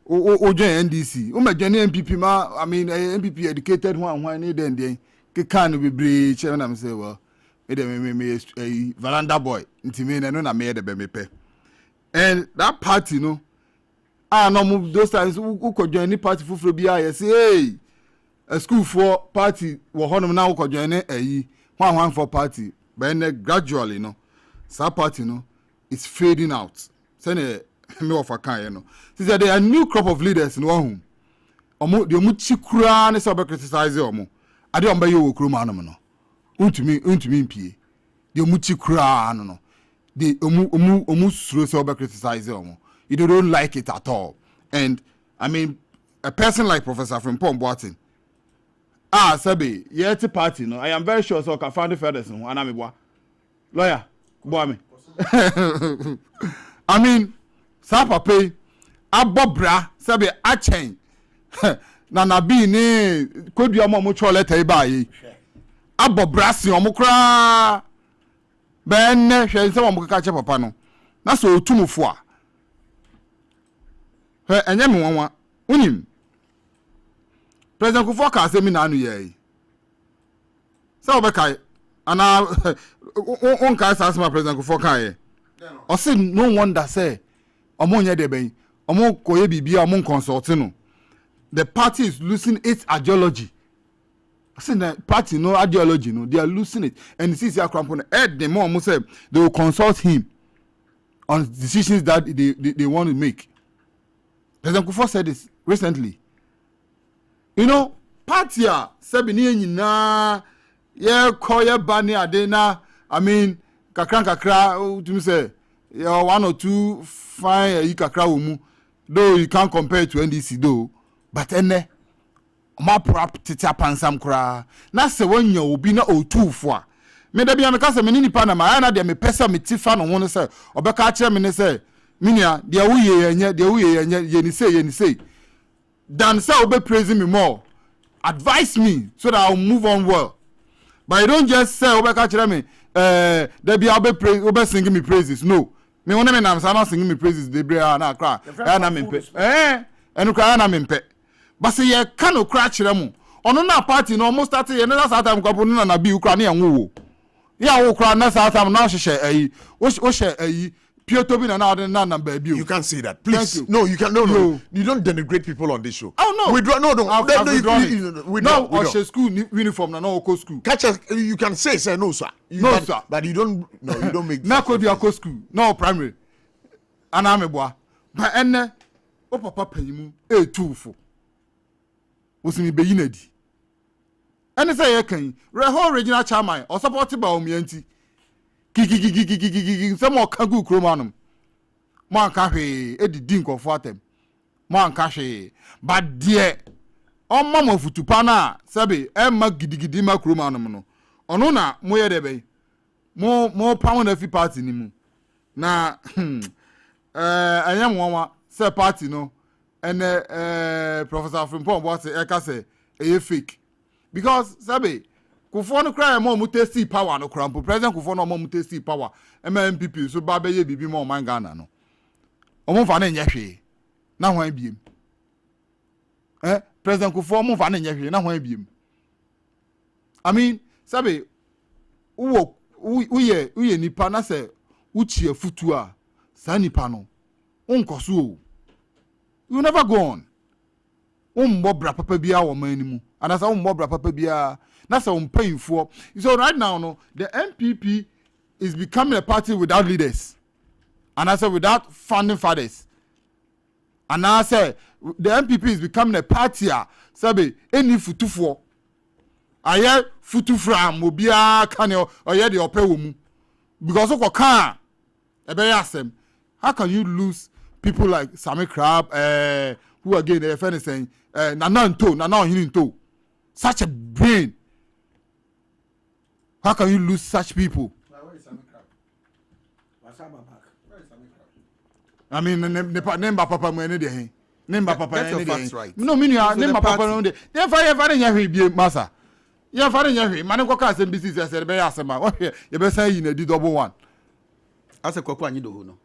K: o join NDC. O ma join MPP ma I mean MPP educated one ni den ke kan be bre che na me say well me veranda boy ntimi na no na me de be me pe. And that party no no move those times who could join any party for be I say hey a school for party wo honom na who could join one for party but then gradually no that party no is fading out. Say me of a kind no. See there are new crop of leaders in one home. The muchi kura ne say be criticize omo. Ade omba ye wo kroma no no. Untumi pie. The muchi kura no. The omu suro say be criticize omo. You don't like it at all. And I mean a person like Professor Frimpong Boateng sabi yet party no I am very sure so can find the feathers no anamebwa lawyer boy me I mean sa papa abobra sabi achen na bi ni kodua mo cho letter ba yi abobra si omo kra ben hwe se mo ka che papa no na so otumfo a enye me wanwa unim President Kufuor say me na anu ye so obekai ana on ka say asma President Kufuor kai o say no wonder say omo nye de ben omo koye bibia omo consult no the party is losing its ideology. I say the party no ideology no they are losing it and see Akrampo the more almost say they will consult him on decisions that they want to make. President Kufuor said this recently. You know, party say be ni nyina ye call ye bani adena I mean kakra to me say one or two fine you kakra omu though you can't compare it to NDC though but ene ma prop tita pansam kra na se wonya obi na otufo a me da bia me ka se me ni pa na ma na de me pesa me tifa no ho se obeka a kire me ne se minia de wuye ye ni say dan say obe praising me more advise me so that I'll move on well but you don't just say obeka a kire me there be obe singing me praises no me wona me na am not singing me praises de bra na kra na me mpe enu kra na me mpe but say ye can no crash them ono na party no almost start ye na that time kwapo na bi ukra na yenwo ya wo kra na that time na hwehwe wo she Pioto bi na number bi.
A: You can't say that. Please. No, you can no. You don't denigrate people on this show.
K: Oh no.
A: We
K: no. School uniform na no go school.
A: Catch us, you can say no sir.
K: Sir.
A: But you don't make
K: na go do school. No primary. Ana meboa. Ba enne o papa panyimu etufo. Wosimi be yinadi. Ene say ye kan. Reho regional chairman or support ba omianti. Kiki some more kangu kromanum. Man cafe, Eddie nkofo atem. Man cafe, but dear, on mama futupana, sabe, Emma gidigidi ma kromanum no. Onona, moye debe. More pound every party ni mu. Na, I am one, say party no. And Professor Frimpong Boateng eka say, fake. Because, sabe, Kufuor no cry more mutesi power no crampo. President Kufuor no more mutesi power. MPP so ba be ye bibi more man Ghana no. Omo fa na nya hwe. Na hwan biem. President Kufuor mo fa na nya hwe na hwan biem. I mean, sabe uye nipa na se uchi afutu a sa nipa no. Onkoso o. You never go on. Bra papa bia wo man ni mu. Anasa bra papa bia that's on paying for. So right now, no, the MPP is becoming a party without leaders. And I said without founding fathers. And now say the MPP is becoming a party. Sabe any futufo. Aye futufra mobia can or ye the ope because of can asem. How can you lose people like Sammy Crab, who again if anything, Nana such a brain? How can you lose such people?
J: Where is Sammy Crab?
K: I mean, name papa money there. Name papa
M: Get your facts right.
K: No, meaning name papa no dey. Dey fire be massa. You fire nya man ko ka sem business say be asema. Oh, you be say you na di double one.
M: As a kwaku anyi do ho no.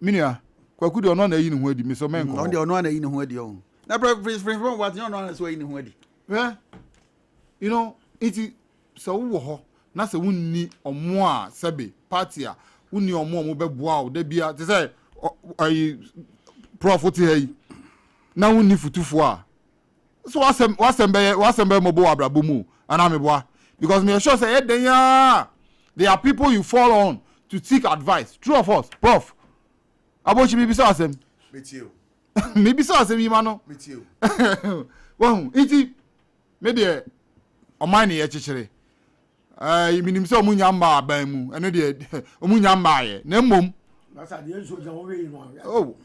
K: Minia, kwaku de ono na yi ne ho adi me so men ko.
M: On de ono na yi ne ho adi o. Na from what you ono na so yi ne ho adi.
K: Yeah. You know, it so wo ho na se wunni omo a sebe party a wunni omo be boa o de bia te say ai PROF ti hey na wunni futufo a so wasem be mo bo abrabo mu ana me boa because me sure say eden ya there are people you fall on to seek advice. True of us, PROF. Abochi me bisa asem.
A: With you.
K: Me bisa asem yi ma no.
A: With you.
K: Well, iti me de omani ye chichere. Minim se omunya mba aban mu. Eno de omunya mba ye. Na mmom. Oh.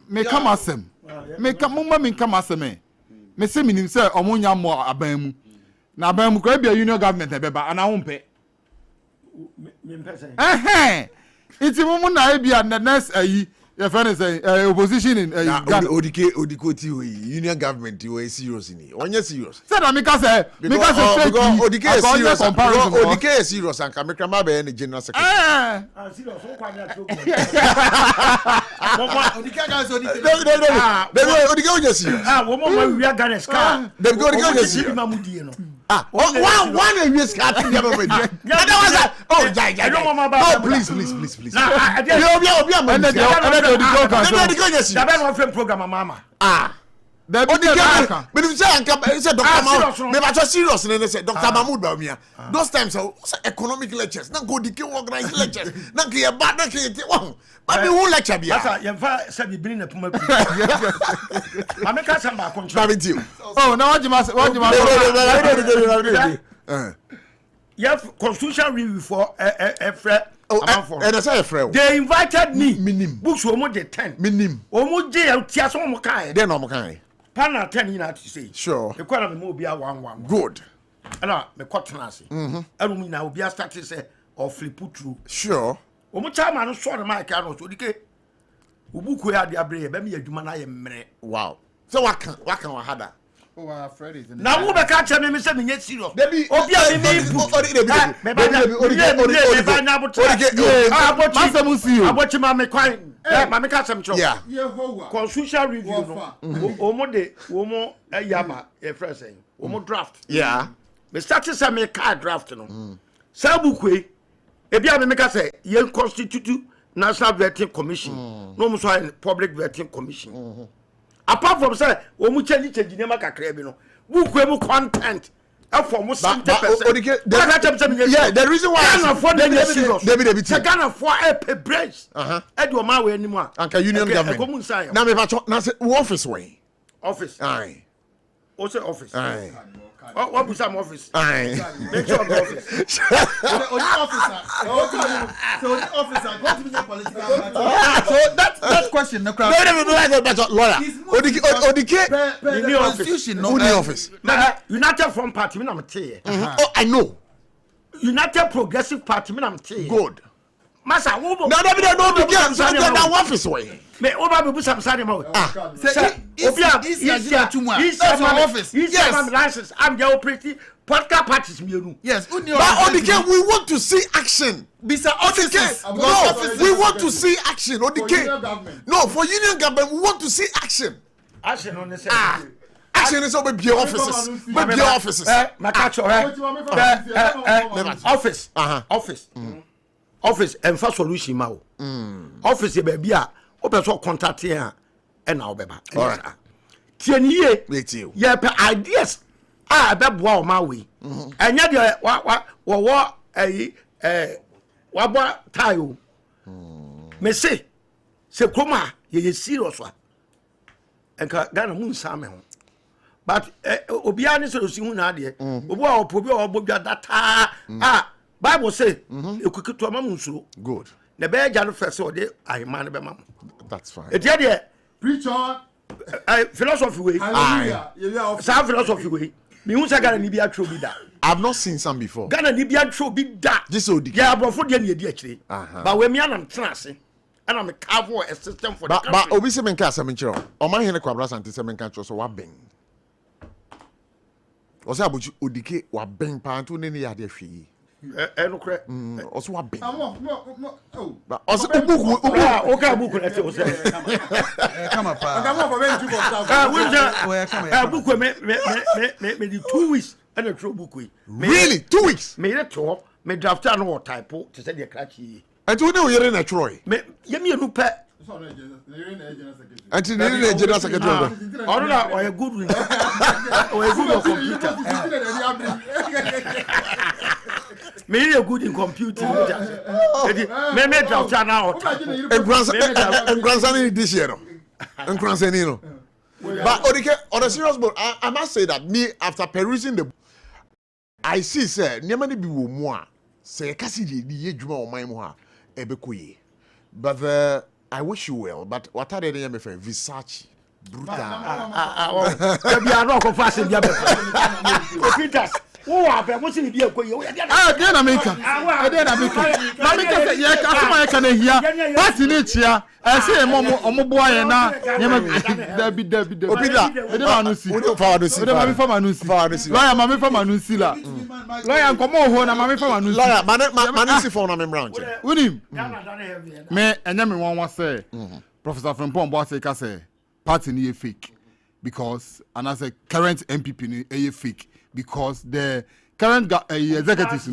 K: Me come asem. Me come asem. Me se minim se omunya mba aban mu. Na aban mu kwa bia union government ebeba ana wo mpe. Iti mumu na ebia na next your friend say opposition in
A: Odikoti union government we serious ni. Onye serious.
K: Say na because
A: Odike is serious. Odike is serious and Kamekra ma be general secretary.
J: Serious so kwa na
A: Odike guys Odike onye serious.
J: Wo mo we Ghana ska.
A: Odike onye serious. One we ska ti dey already. Oh jai. No please.
J: Program mama.
A: Dr. Mahmoud Baumia. Those times economic lectures. Na go dike organize lectures. Na ke ba na ke but we won't lecture bia.
J: Asa ye fa say be bring na puma. Mama ka samba control.
K: Oh, now what you must
J: Yeah, constitutional review for
A: and I say a friend.
J: They invited me. Books were more than 10.
A: Minim.
J: Omo jail tia so mo kai.
A: Then no mo kai.
J: Panel 10 you know to say.
A: Sure.
J: The kwara me mo bia 1-1.
A: Good.
J: Ana me kwatena ase. Anu mi na obi a start say or flip through.
A: Sure.
J: Omo chama no so the mic ano so dike. Obuku ya de abre be me adwuma na ye mmere.
A: Wow. So what can hada?
K: Oh, Freddy.
J: Now who be catch me say me get serious.
A: Baby,
J: obi a me abochi ma me kwan. Ma me catch am chop.
A: Yeah.
J: Constitutional review no. Omo de omo yama e fresh say. Omo draft.
A: Yeah.
J: Me start say me card draft no. Sabukwe e bia me ka say ye constitute National Vetting Commission. No mo so Public Vetting Commission. Apart from say omu change nema kakra bi no buku emu content e for mo 70%.
A: Yeah, the reason why
J: Ghana for
A: David
J: Ghana for a pay brace e do ma we animu a
A: anka union government na me pacho na say office way
J: office
A: aye
J: o say office
A: aye
J: what was some office
A: aye
J: make sure the office
M: So the officer go to be political so that question no crowd
A: lawyer Odike
M: constitution no
J: office United Front Party me na mte
A: oh I know
J: United Progressive Party me na mte
A: good
J: masa wo
A: no Odike so na office way
J: me oba be busa msa dem
M: say office
J: yes license I'm the operating podcast parties mienu
M: yes
A: but Odike we want to see action
M: bisa offices
A: no we want to see action Odike no for union government we want to see action
J: on the
A: action is over be offices
J: office and for solution ma office e be a o be so contact here and now beba tie ni ye pe ideas be boa o ma we enya de wo wabo tayo me se kroma ye serious wa enka Ghana mun same ho but obiara ni so si hu na ade obi a opobi a obodwa data Bible say ekukitu amamu nsuro
A: good
J: na be ja no first o de ahima ne be mam
A: that's fine
J: e dey
K: preacher
J: philosophy way
K: hallelujah
J: some philosophy way me hu say Ghana ni bi atro bi da
A: I've not seen some before
J: Ghana ni bi atro bi da
A: just odi
J: ya abrofo de na edi akire but we me anam tenase and I'm carve a system for the country
A: but obi se menka asem nchiro o man hene kwabra sante se menka nchiro so wa ben o se abochi odike wa ben pa anto ne ne ya de hwe
J: no kre
A: o so wa ben
K: no
A: o se buku
J: o ka buku na te o se
M: Come up.
K: come on for ben two for
J: buku me di 2 weeks and a true buku
A: really 2 weeks
J: me re to me draft no type to say the cracky
A: and you know you're in a Troy
J: me yemi enu pe
A: and the general secretary
J: oh no or a good one or a good computer me a good in computing me draft now
A: and grandson this year and grandson but on a serious note I must say that me after perusing the I see say niamani bi wo mu a say kasi di ye djuma o man mu ha ebekoye but I wish you well but what are they me friend Versace brutal
J: be are not confess bia be Peters wo abe mo se bi ekoye o
K: dey na make na make say ye asoma ye kana hia party ni chia say mo boa ye na dabi
A: opida
K: me dey manu si
A: we don't follow
K: we dey mami fa manu si lawyer mami fa manu si la lawyer nkomo ho na mami fa manu si
A: lawyer manu si for na me branch
K: unim me enya me wan say Professor Frimpong boy say ka say party ni fake because and as a current MPP ni fake because the current executives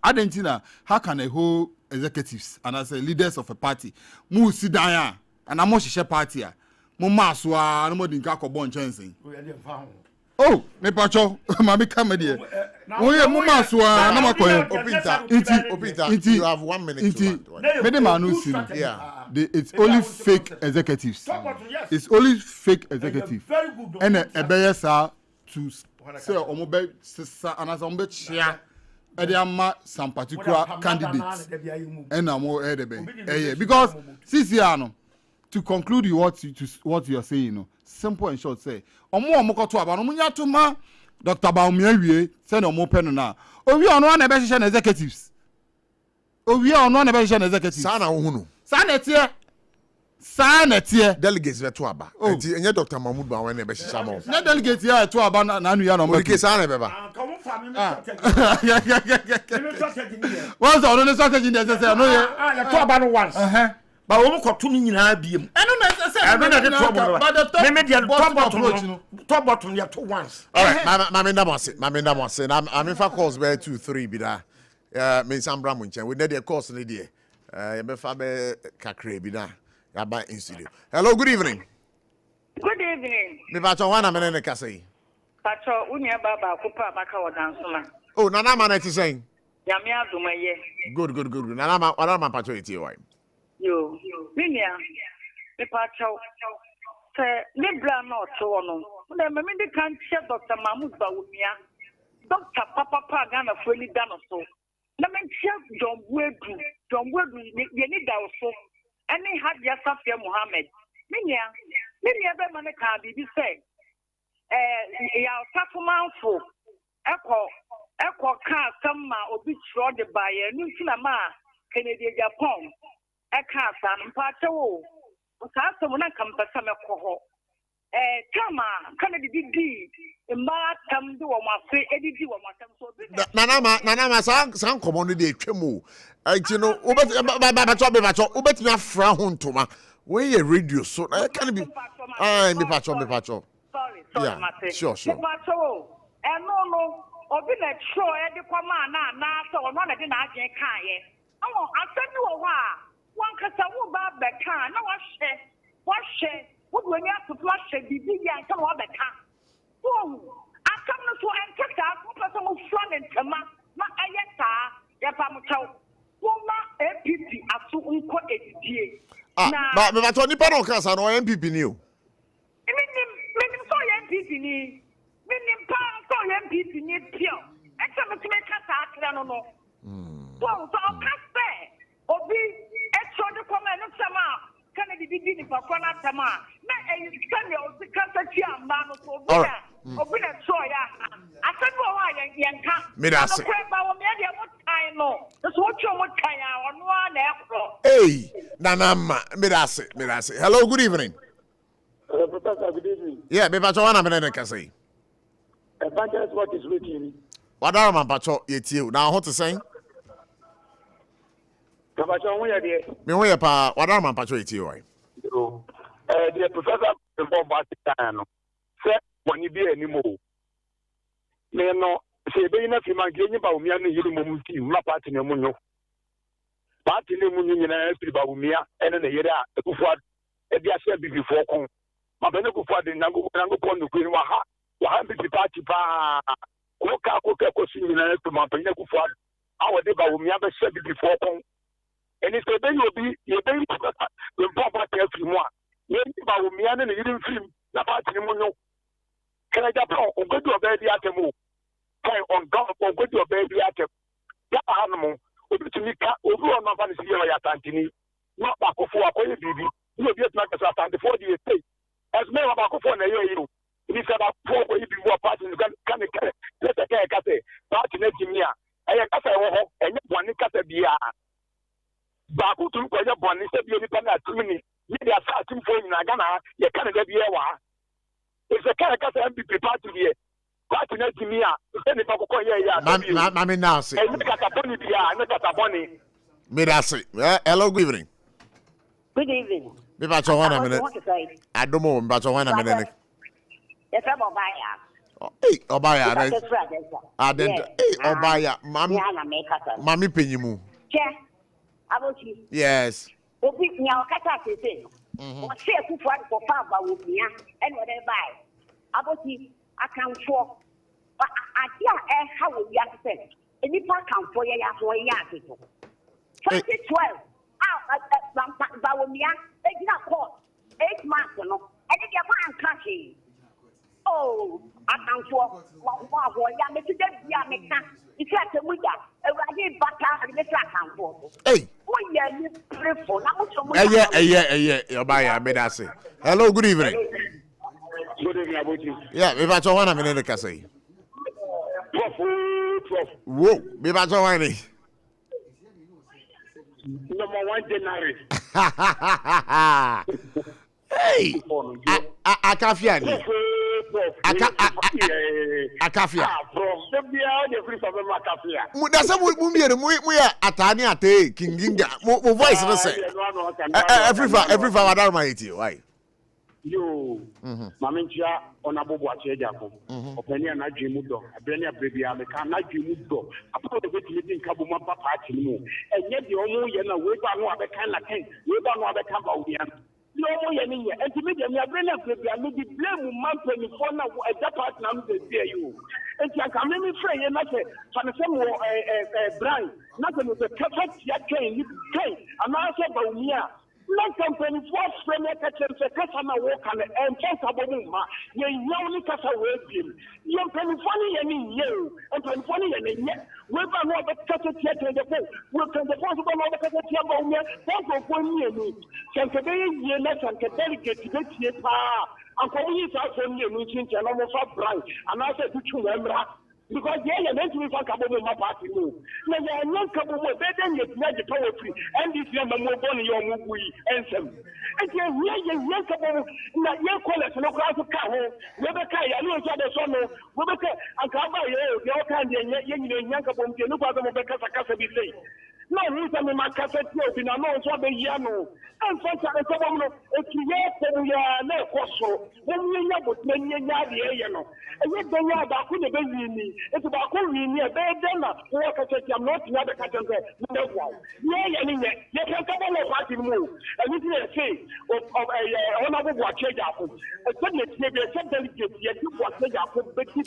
K: Argentina, how can a whole executives and as a leaders of a party move sit down and I'm share party Mumaswa no more than Kakobon chancing. Oh, me pacho, mami come here. Oh yeah, Mumaswa no more
A: Opita, you have 1 minute to
K: yeah. It's only fake executives. It's only fake executives. And a beyer to say omobe and as ombe chia ediama some particular candidates and amo edebe because sisiano to conclude what you are saying, you know, simple and short say omo koto aba no munya to ma Dr. Baumia wie say no mo pen na owi ono na be hye executives owi ono na be hye executives
A: sana wo hunu
K: sana tie
A: delegates veto aba enti enye Dr. Mahmoud ba wen na be hye mo
K: na delegate ya to aba na anu ya no mo
A: ke sana be ba
K: once on the strategy dey say no
J: ya to aba no once ba wo koto ni nyina biem
K: eno na say
J: the trouble but me the top bottom ya to once
A: all right mama nda mo say na am fa calls be 2 3 bi da me sambra mo nchen we dey course ni dey ya be fa be kakra bi da ya ba in studio. Hello, good evening.
N: Good evening.
A: Me pacho wana me ne ka say.
N: Pacho unia baba kupa baka wadansoma.
A: Oh, nana man eti saying.
N: Yami adumaye.
A: Good. Nana man pacho eti why.
N: Yo. Minia. Me pacho. Se ne bra no to no. Na me de kan che Dr. Mahmoud Bawumia. Dr. Papa Ghana fuli dano so. Na me che John Buedu ye ni da so. Any had Yasafia Muhammad. Minia be man ka bibi say. Ya Safuman fo. Eko ka sama obi tro de baye nu tina ma Kennedy Japan. Eka san mpache wo. Ka asomo na kampasa mekoho. Kama Kennedy di mba tam do wo mafe edidi wo matam so
A: nana san komono de twemu enti no bacho ubetimi afra ho ntoma we ye radio so can be me pacho
N: sorry
A: yeah sure
N: pacho no obi na tro e de kwama na so no na de na agen kan ye awon asani wo wa wan kasa wo ba be kan na wa hye wo do ni atoto ahye bibi ya nka wo be kan so akam no so enkata ko pese mo flan ntama na ayeta ya pa mo chaw woma APP aso nko edidie
A: na me pacho ni pa no kasa no MPP ni o
N: ni pa so MPP ni pio e se me time kasa akra no no so kasa obi e so de koma no sama kana di ni papa na tama na e sane o se kasa ti amba no so obi na so ya asebo wa yanka
A: me da se
N: ko ba wo me de mo tan no so wo twa mo tan a ono na ekro
A: Nanama, me da se. Hello, good evening.
O: Professor, good evening.
A: Yeah, me pacho wana me can say.
O: Evangelist, what is waiting?
A: What are my pacho yeti? Now what to say?
O: Pacho, where are you?
A: Me where pa? What are my pacho yeti? Why?
O: The professor informed about the time. Say when you be anymore. Me no. Say be na fi man genyi ba umia no yiri mom fi ma party ne munyo. Party ne munyo nyina fi ba umia ene ne yiri a ekufuad e bia se bi before kon. Ma be ne kufuad nango pon no kwini wa ha bi party pa. Ko ka ko si nyina to ma pe ne kufuad. A wo de ba umia be se bi before kon. Eni se be ye be we papa te fi mo a. Ye ba umia ne yiri film na party ne munyo. Kana Japan o go do be di atemu. On God for good your baby at that animal, Obitumika, over on my fancy ya Tantini, not back for a baby, you will be at Microsoft and before you say, as men of Bacofon, you. It is about 4 baby more parties can let a case, party Jimia, I have and one case beer. Baku to Koya Bonnie said you depend at 2 minutes, maybe a starting for in Nagana, you can't get the air. It's a character MPP party here.
A: Mami now say. Me da say. Hello, good evening.
P: Good evening.
A: Me ba cho wana minute. Adomo me ba cho wana minute.
P: Yes, Obaya.
A: Hey, Obaya. Hey, Obaya. Mami penyimu.
P: Che. Abochi.
A: Yes.
P: Obi nya okata sese. O se kufu ade ko fa ba wo bia. En wo dey buy. Abochi account for idea how we are said. Any part account for ya so ya 2012 Bawumia court 8 months no and if you want cash oh account for ya me to ya me can if you have to with that already bata and the account for
A: hey
P: oh yeah you pray for na
A: Obaya me da say. Hello, good evening.
O: Good evening, Abochi.
A: Yeah, me ba cho wana minute ka say. Whoa, me ba cho wana.
O: Number 1 January.
A: Hey, akafia ni. Akafia. That's what we are atani ate kinginga. Mo voice no say. Every father my why?
O: Yo, Mamincha on ABOTCHIE Japo. Opinion na Jimudo, a Benia baby, I can not Jimudo. I put the meeting Kabuma party more. And yet the only Yana, we don't know the kind of thing, we don't know the Cambodian. No more Yanni, and to me, the Benia baby, I may be blame month when you phone at that part now they fear you. And you can make me free and not say, some more brand, nothing with the perfect train, you train, and I said, but Long company force premier catcher na work and talk about ma ye only kasa we bin ye company funny ye you and funny ye we ba no be catcher theater the go we can the force ba no be catcher theater ba me talk for me ni can be ye na can delegate be tie pa and ko yi sa so ni ni chin chin no mo fa brand and I say tu emra because yeah meant to be for Kabo my party no na ya no Kabo mo be den ye na the power free and this year mo born your mugui ensem and ye Kabo na ye collect no class ka ho we be ka ya no so de so no we be ka an ka ba ye kan de ye nyina Kabo mte no kwa mo be kasa bi sei no we say me makasa ti obi na no so be ya no and for the Kabo no e ti ye ko ya na koso wo nya bot na nya de ye no e ye de nya ba ku ne be ni it's about calling me a bad dinner. Work at I'm not the other catcher. No, you can't come on party move. And this is a say of a honorable watcher. A sudden maybe a sudden get yet you watch the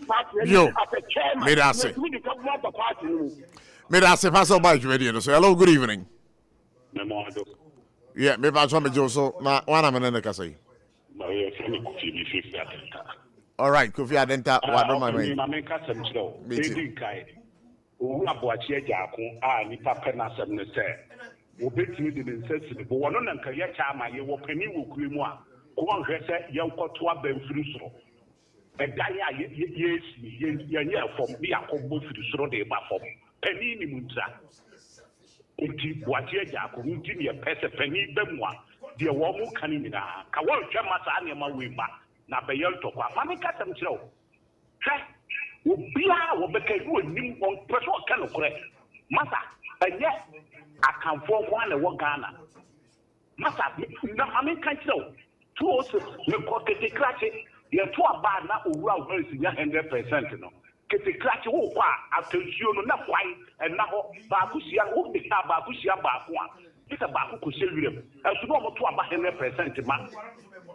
O: party. Yo, may I say,
A: may I say, pass on by radio. So, hello, good evening. Yeah, maybe I'll try to do so. Now, 1 minute, I say. All right, Kofi Adenta, what do my mind?
O: I make some slow. Baby Kai. Who are watching Jaco, Nipa Penasam, the say. Who bet you the necessity, but one on Kayaka, you will penny will cream one. Go on, young Cotua Ben Fruso. A dia, yes, from me, I come both to the show de Bafo. Penny Munza. Indeed, what ye Jaco, who give me a pest penny Bemwa. Dear woman canina. Kawan Chamasa Anima Wimba. Na beyel to kwa mami ka sam kire o hwe obia wo bekaru anim on person ka no kore masa enye akanfo kwa na wo Ghana masa na mami ka kire o to o se me ko kete krache ye to aba na owura wo si nya 100% no kete krache wo kwa atensuo no na kwai na ho ba ku sia wo de ka ba ku sia ba ko a ita ba ku ko se wirem asu no mo to aba 100% ma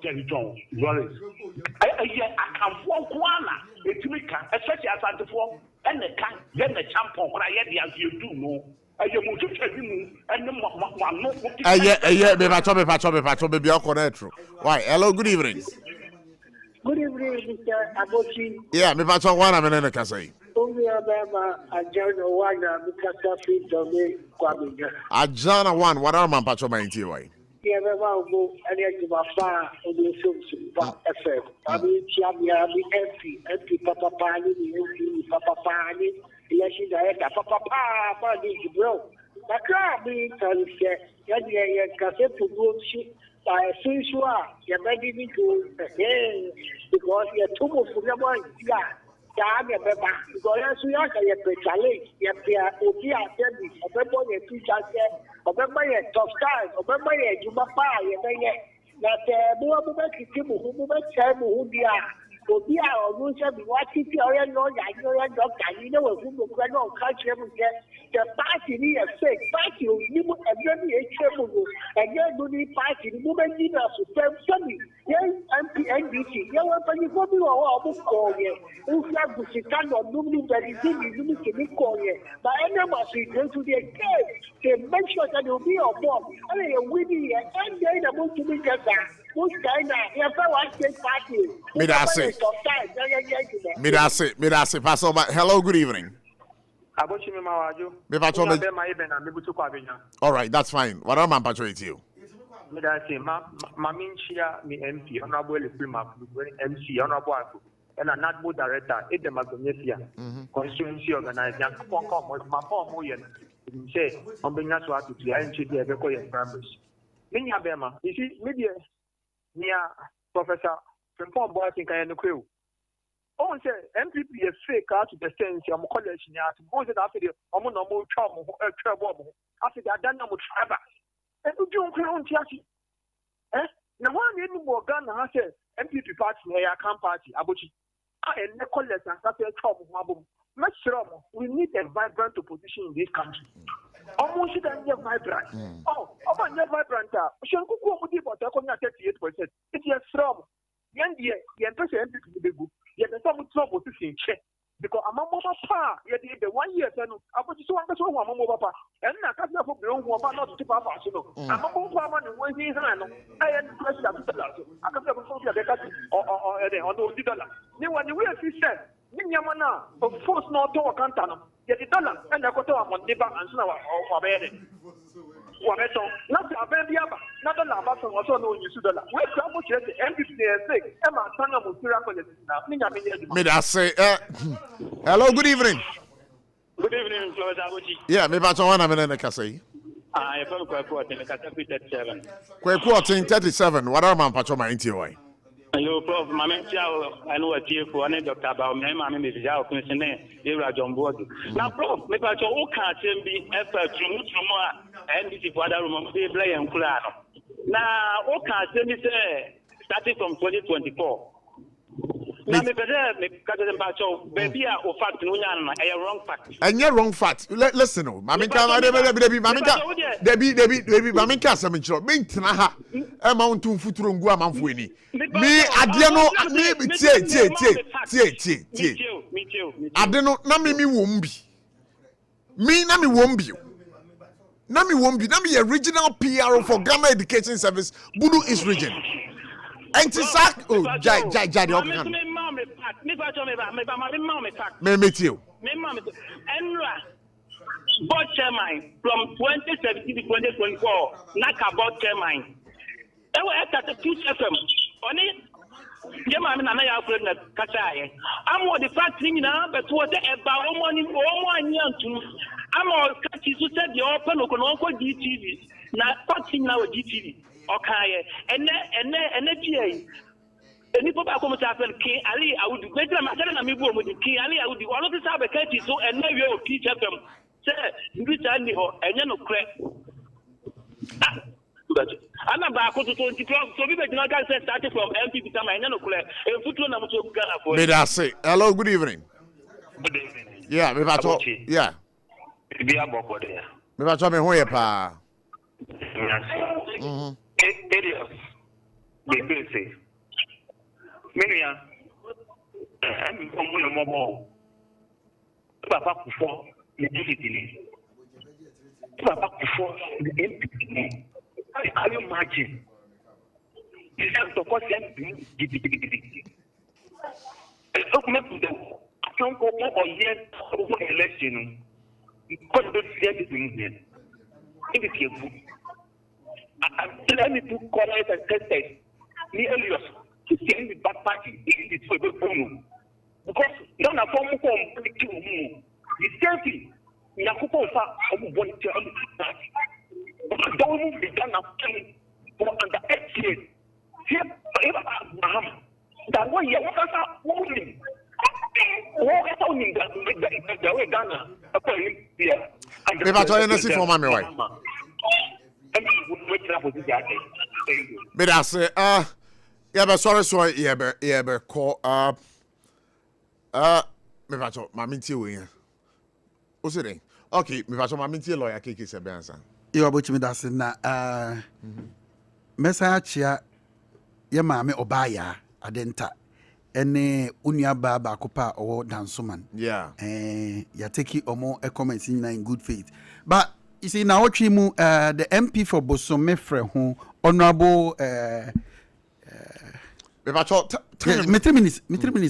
O: Jerry John, Lawrence. I can't walk one. It's me, especially as I before, and the can, then the champion, what I had as you do know. I am going to tell you, and the why? Hello, good evening.
Q: Good evening, Mr. Abochi.
A: Yeah, me patch one a minute, can say.
Q: Only Ababa, Ajana one, because of the Kwabinga.
A: Ajana one, what are my patch of my interior?
Q: Yeah, I go and get my far on the film FM. I mean, Chamia, MP, Papa Pani, MP, Papa Pani, election director, Papa Pani, bro. I can't be telling you, yeah, cassette to bullshit. I see you are, you're ready to, because you're too much for the one, yeah. Because we are a challenge, you remember your teacher said, remember your tough times, remember your Jumapa, that who Obi a ọdún sẹ́bi wá títí ọ̀rẹ́ lọ́ọ̀yà yọ̀rẹ́ dọ́kítà yìí ní wọ́n fún gbogbo ẹ̀ náà káàkiri ẹ̀mú jẹ́ the party ní yẹ fake party ò ní mú ẹgbẹ́ ní ètò ẹ̀mú lò ẹgbẹ́ ẹ̀dùn ní party ní mú bẹ́ẹ̀ nínú àsùnfẹ́ sẹ́mi yẹn MP NDC yẹn wọ́n fẹ́ ní gómìnà ọwọ́ ọmú kọ̀ yẹ ń fi àgùsì kánò ọdún ní bẹ̀rẹ̀ sí ní ìlú kìíní kọ̀ yẹ but ẹni mọ̀ sí ìdè to the game they make sure that they will be on board ẹni yẹ winning yẹ ẹni yẹ ìdààmú tún ní kẹta most China yẹ fẹ́ wá state party.
A: Midase, pass over. Hello, good evening. All right, that's fine. What am I patrolling to you?
R: Midase, Maminchia, me MP, Honorable MC, Honorable, and a NADBO director, Edem Agonesia, constituency organizing, my former Moyen, say, on being us to the NCD, the Korean Primers. Minya Bema, you see, media near Professor Frimpon Boating and the crew. Oh, say MPP is fake out to the sense of college near to go to after the Omono Chom, trouble after the Adana Mutrava. And you don't crown Tiaki. Eh? Now, one any more gun has said MPP party, a camp party, Abuchi. And the college and that's a trouble. Much trouble. We need a vibrant opposition in this country. Almost shouldn't get vibrant. Oh, about your vibrant. Shanku would be about 38%. It's a trouble. Yan the person MPP go. Yet the some trouble to see check. Because I'm a mama pa, yet the 1 year, I put you one person, one mama papa, and I can't have a girl who are not to keep up. I'm a mama and one year, I had to press that. I can't have a phone or the dollar. Then when you will see said, Ninyamana, of course, not to a cantano, yet the dollar, and I got on the bank and snow or bed. Not a baby, not a number from also no use to the way trouble check the MPC, Emma Sana Musira.
A: May I say, hello, good evening.
R: Good evening, Florida.
A: Yeah, maybe I want a minute, I say.
R: I am quite in the Category 37.
A: Quite 37. What are my patron into?
R: Hello, Prof. I know what you for any doctor about me. I'm in the Jao Commissioner, John Board. Now, Prof, maybe I can't be effort to move from and this is what I remember, Blay and Kulano. Now, okay, me say, starting from 2024. Now, baby, or fact, no, a wrong fact.
A: And you're wrong fact. Listen, Mamika, Debbie, Mamika, some intro, Mintaha, amount to Futurungua Manfuini. Me, I don't know, Nami won't be. Me, Nami won't be. Nami original PR for Ghana Education Service, Budu East Region. And to sack, oh, Jai,
S: fact. Me fact.
A: Me meet you.
S: Enra. Board chairman from 2017 to 2024. Naka board chairman. At the 2 FM. Only. Jema mi na na ya friend na kasa ye. Amo the fact ni na but what about money anyantu. Amo kati so said the open no ko GTV. Na fact ni na wo GTV. Okay. Ene tie. Eni papa ko mo ta friend King Ali Awudi. Betra ma tell na mi bu mo di King Ali Awudi. Ono ti sa be kati so ene we o teacher them. Say nbi ta ni ho enye no kre. But I'm about to 20 club, so we can start from MP become I know clear. And put one to Ghana for
A: me. That say hello, good evening.
S: Good evening.
A: Yeah, me about yeah.
S: Be about there.
A: Me about me who pa.
S: Areas. They feel safe. Many I'm from mobile. Papa for the city. Papa for the MP. Can you imagine? You have to cost them I can't go over yet over election. Because they fear the things then. It is careful. I'm telling you to correct and test me earlier to send the back party in the phone. Because you don't have form of the same thing. You have to go for a volunteer on the party. Don't move the gun of killing for under 8 years. Here, Mahama. That one, what was that warning? What was owning that the way Ghana?
A: If I tell you, see for my wife. But I say, yeah, but sorry, yeah, but call, me pacho, my minty way. What's it? Okay, me pacho, my minty lawyer, Kiki Sebenza.
M: You about me that's na message ya maame obaya adenta ene unia baba kopa or dansoman.
A: Yeah.
M: Ya take omo a comments in good faith. But you see now what mu the MP for Bosome Fre ho honorable metri minutes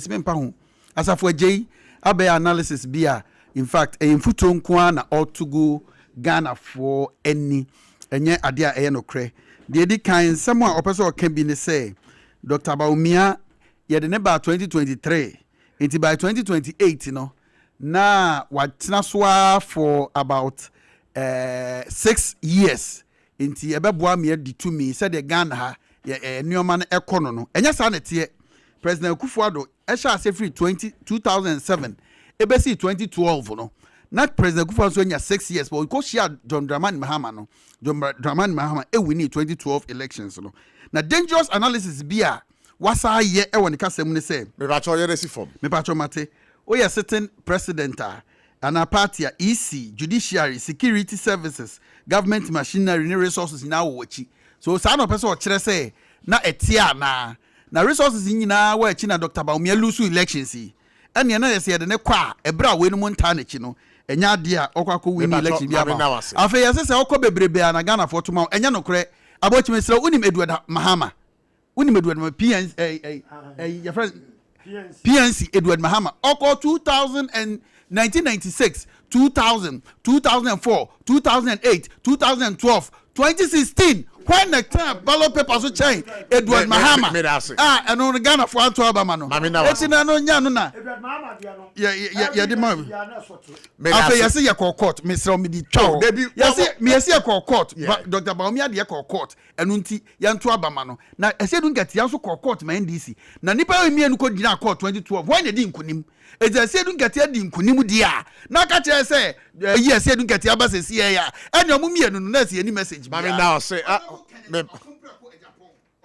M: mempa ho asafo J abe analysis bia in fact mfuto nko na otugo Ghana for any enye ade a no kre de di kan some a opeso can be ne say Dr. Baumia ye de ne ba 2023 until by 2028 no na watena so for about 6 years until ye beboa me di to me said the Ghana ha ye nneoma no ekono no enya sa na tie President Kufuado e sha say free 2007 ebesi 2012 no. Not President Kufuor nya 6 years, but because she had John Dramani Mahama no. John Dramani Mahama we need 2012 elections no. Now dangerous analysis bia wasa ye e won ka sem ne say.
A: Me ba cho ye resi form.
M: Me ba cho mate. O ye sitting president and a party EC, judiciary, security services, government machinery, resources now wachi. So sa no person o kire say na etia na resources nyina wa echi na Dr. Baumia lose elections yi. Ene na ye de ne kwa ebra we no monta na chi no. Enya dia okwako win election bia ba afa yese se okọ bebrebe na Ghana for tuma enya no kre abochi mesra unim Edward Mahama unim Edward your friend PNC Edward Mahama okọ 2000 and 1996 2000 2004 2008 2012 2016 when the time ballot papers will change Edward Mahama and on Ghana for to Obama no eti na no nya no na Edward Mahama dia no ya di mam afa yesi ya court Mr. Omidi twa yesi me yesi ya court Dr. Baumia dia court enu nti ya nto Obama no na ese du ngati ya so court ma NDC na nipa emi enu ko gina court 2012 when dey nkunim eja ese du ngati di nkunim dia na ka kire se ese du ngati abase si ya enu omumi enu na ese any message
A: mami now say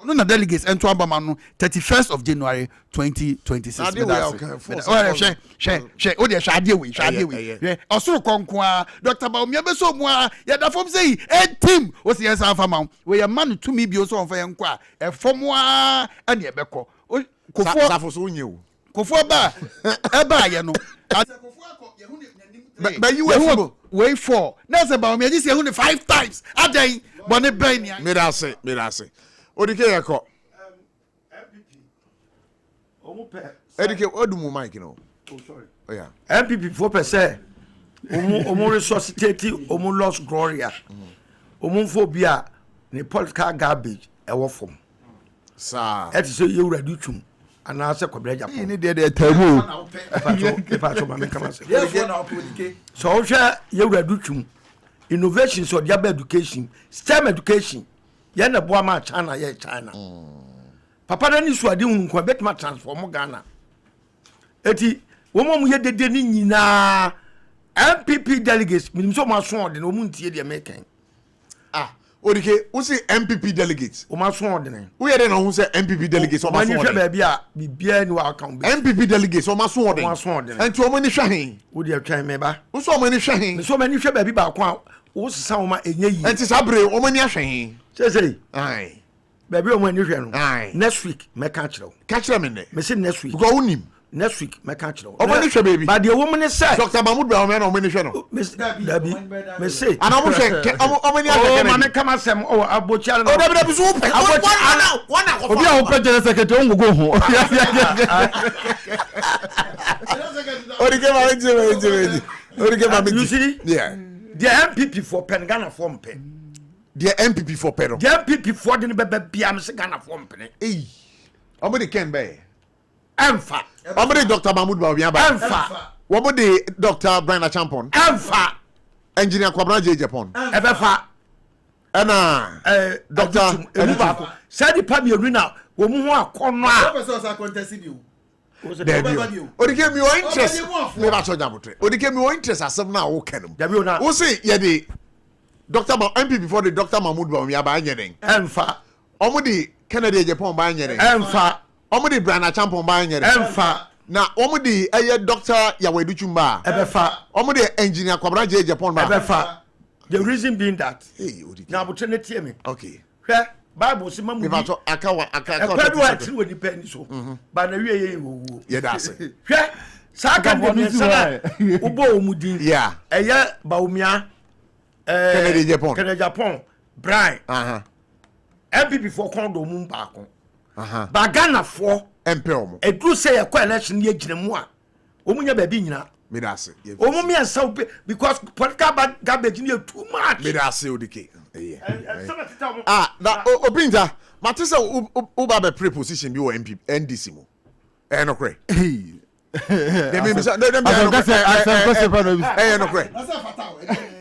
M: no na delegates ento Obama no 31st of January 2026 she o de shade we osoro konko a Dr. Baumia be so mu a ya da fom say team o se yes afa ma we ya man to me bi o so on fa yenko a e fom a ane e beko kofo
A: safo so nyewu
M: kofo ba e ba ye no
A: but you
M: wait for na se Baumia ji se hu 5 times adan bone ben ya
A: me da say odike ye ko Edike odumu mic no.
J: Oh sorry.
A: Oh yeah.
J: MPP 4%. Omo resuscitate omo lost gloria. Omo phobia ne political garbage e wo fom.
A: Sir.
J: Et so you ready to and answer Kobra Japan.
K: Ini dey tabu.
J: Epacho mama kama say. So you ready to innovations or diaba education, STEM education. Ye na boa ma China ye China. Papa na ni so ade hu nko bet ma transform Ghana. Eti wo mo ye dede ni nyina MPP delegates minim so ma so ode na omu ntie de American.
A: Odike wo say MPP delegates
J: o ma so ode na
A: wo ye de na hu say MPP delegates o ma so ode
J: ba bia bibia ni wa account
A: MPP delegates o ma so ode enti o mo ni hwahen
J: wo de atwan me ba
A: wo so o mo ni hwahen
J: so ma ni hwa ba bi ba kwa wo sesa wo ma enye yi
A: enti sabre o mo ni ahwen
J: say
A: ai
J: ba bi o mo ni hwa no next week me ka kire
A: me ne
J: me say next week
A: because unim
J: next week me ka kire
A: o mo ni hwa baby
J: but the woman is say
A: Dr. Mahmoud ba o me na o mo ni hwa no
J: me say
A: ana mo hwe o mo ni
J: ahwe ma me kama sem o abochia no
A: o dabi so pe wana
K: obi a wo pe general secretary o go ho
A: Odike ma nje Odike ma
J: you see
A: yeah
J: the MPP for pen Ghana form pen
A: the MPP for pen
J: the MPP for the bebe bia me Ghana form pen
A: omo de ken be
J: emfa
A: omo de Dr. Mahmoud ba obian ba
J: emfa
A: omo de Dr. Brian Champon
J: emfa
A: engineer Kwabena J Japan
J: ebefa
A: ana Dr.
J: Eluba said the pam you now wo mu ho akono a
K: professor sa contest di o
A: Odike mi o interest me ba so jabotre Odike mi o interest asem na wo kenum wo say ye de Dr. MPP for the Dr. Mahmoud ba omiya ba anyeren
J: emfa
A: omo de Kennedy Japan ba anyeren
J: emfa
A: omo de Brian Champon ba anyeren
J: emfa
A: na omo de Dr. Yawedu Chumba
J: ebefa
A: omo de engineer Kwabena J Japan ba
J: ebefa the reason being that na opportunity me
A: okay
J: hwe Bible say mamu
A: me to aka
J: kwadu ati we depend so ba na wie ye wo
A: ye da se
J: hwe sa ka de sana ubo omudin
A: yeah
J: eye ba omia
A: Kennedy
J: Japan Brian MPP for kondo mu ba ko ba Ghana for
A: empel
J: edru say ye kwa election ye gina mu a omunya ba bi nyina
A: me da se
J: omu me ansa because political garbage ni too much
A: me da se Odike na Obinja matisa uba be preposition bi wo MP NDC mu no kre dem mi say dem no kre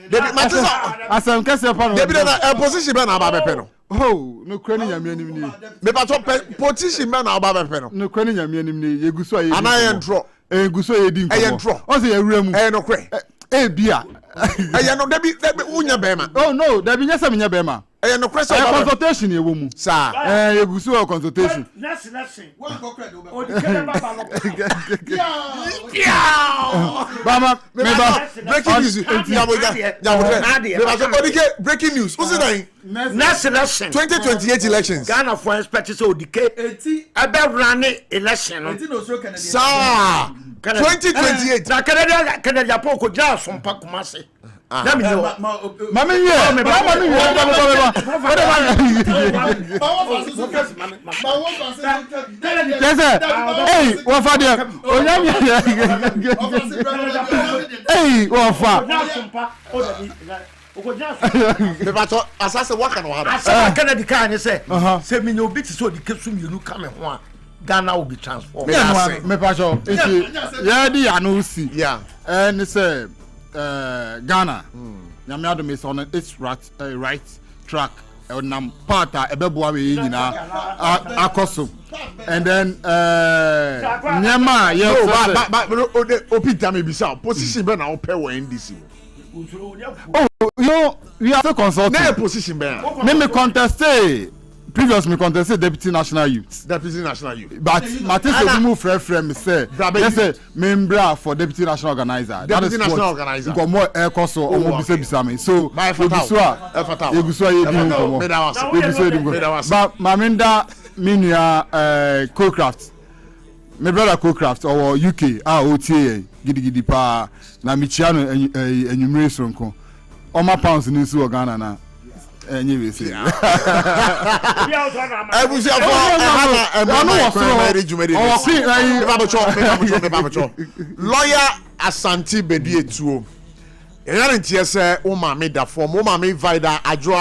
A: dem matisa
K: asam kase pa no
A: dem na position be na aba be pe no
K: oh no kre ni nyame anim ni
A: me pa to position be na aba be pe no
K: no kre ni nyame anim ni yeguso aye
A: ana ye ntro
K: eguso ye di nko o se ye wura mu
A: no kre
K: bia
A: no debi unya bema
K: oh no debi nyesa me nya bema
A: no kre so
K: consultation ye wo mu
A: sa
K: eguso consultation
J: listen one go credit o di
A: Bama breaking news breaking news who's it
J: next election
A: 2028 elections
J: Ghana for expect so Odike eti ebe run election
A: sa 2028
J: na Canada Japan ko ja SOMPA Kumase na mi yo
K: mama ye hey wafa de onyam hey wafa
A: me bato asase waka no ha
J: asa Canada kan say me no bit so Odike su mienu ka me ho a Ghana will be transformed
K: me pacho yeah di anu si
A: yeah
K: and say Ghana nyame adom is on its right track nam part ebeboa we nyina akoso and then nyama ye
A: opita me bisa position be na wo pay wo NDC
K: oh you we are consulting
A: na position be
K: me contest previous me contested deputy national youth
A: but
K: Matisse move frame say yes say member for deputy national organizer
A: deputy national organizer
K: go more koso omo bisa me so eguso but maminda minua co-craft me brother co-craft or UK otie gidigidi pa na michiano enyumre sonko oma pounds ni su Ghana na Any we see.
A: Lawyer Asante Bedie Tuo. Eyan ntie se o ma me da form o ma me vida adwo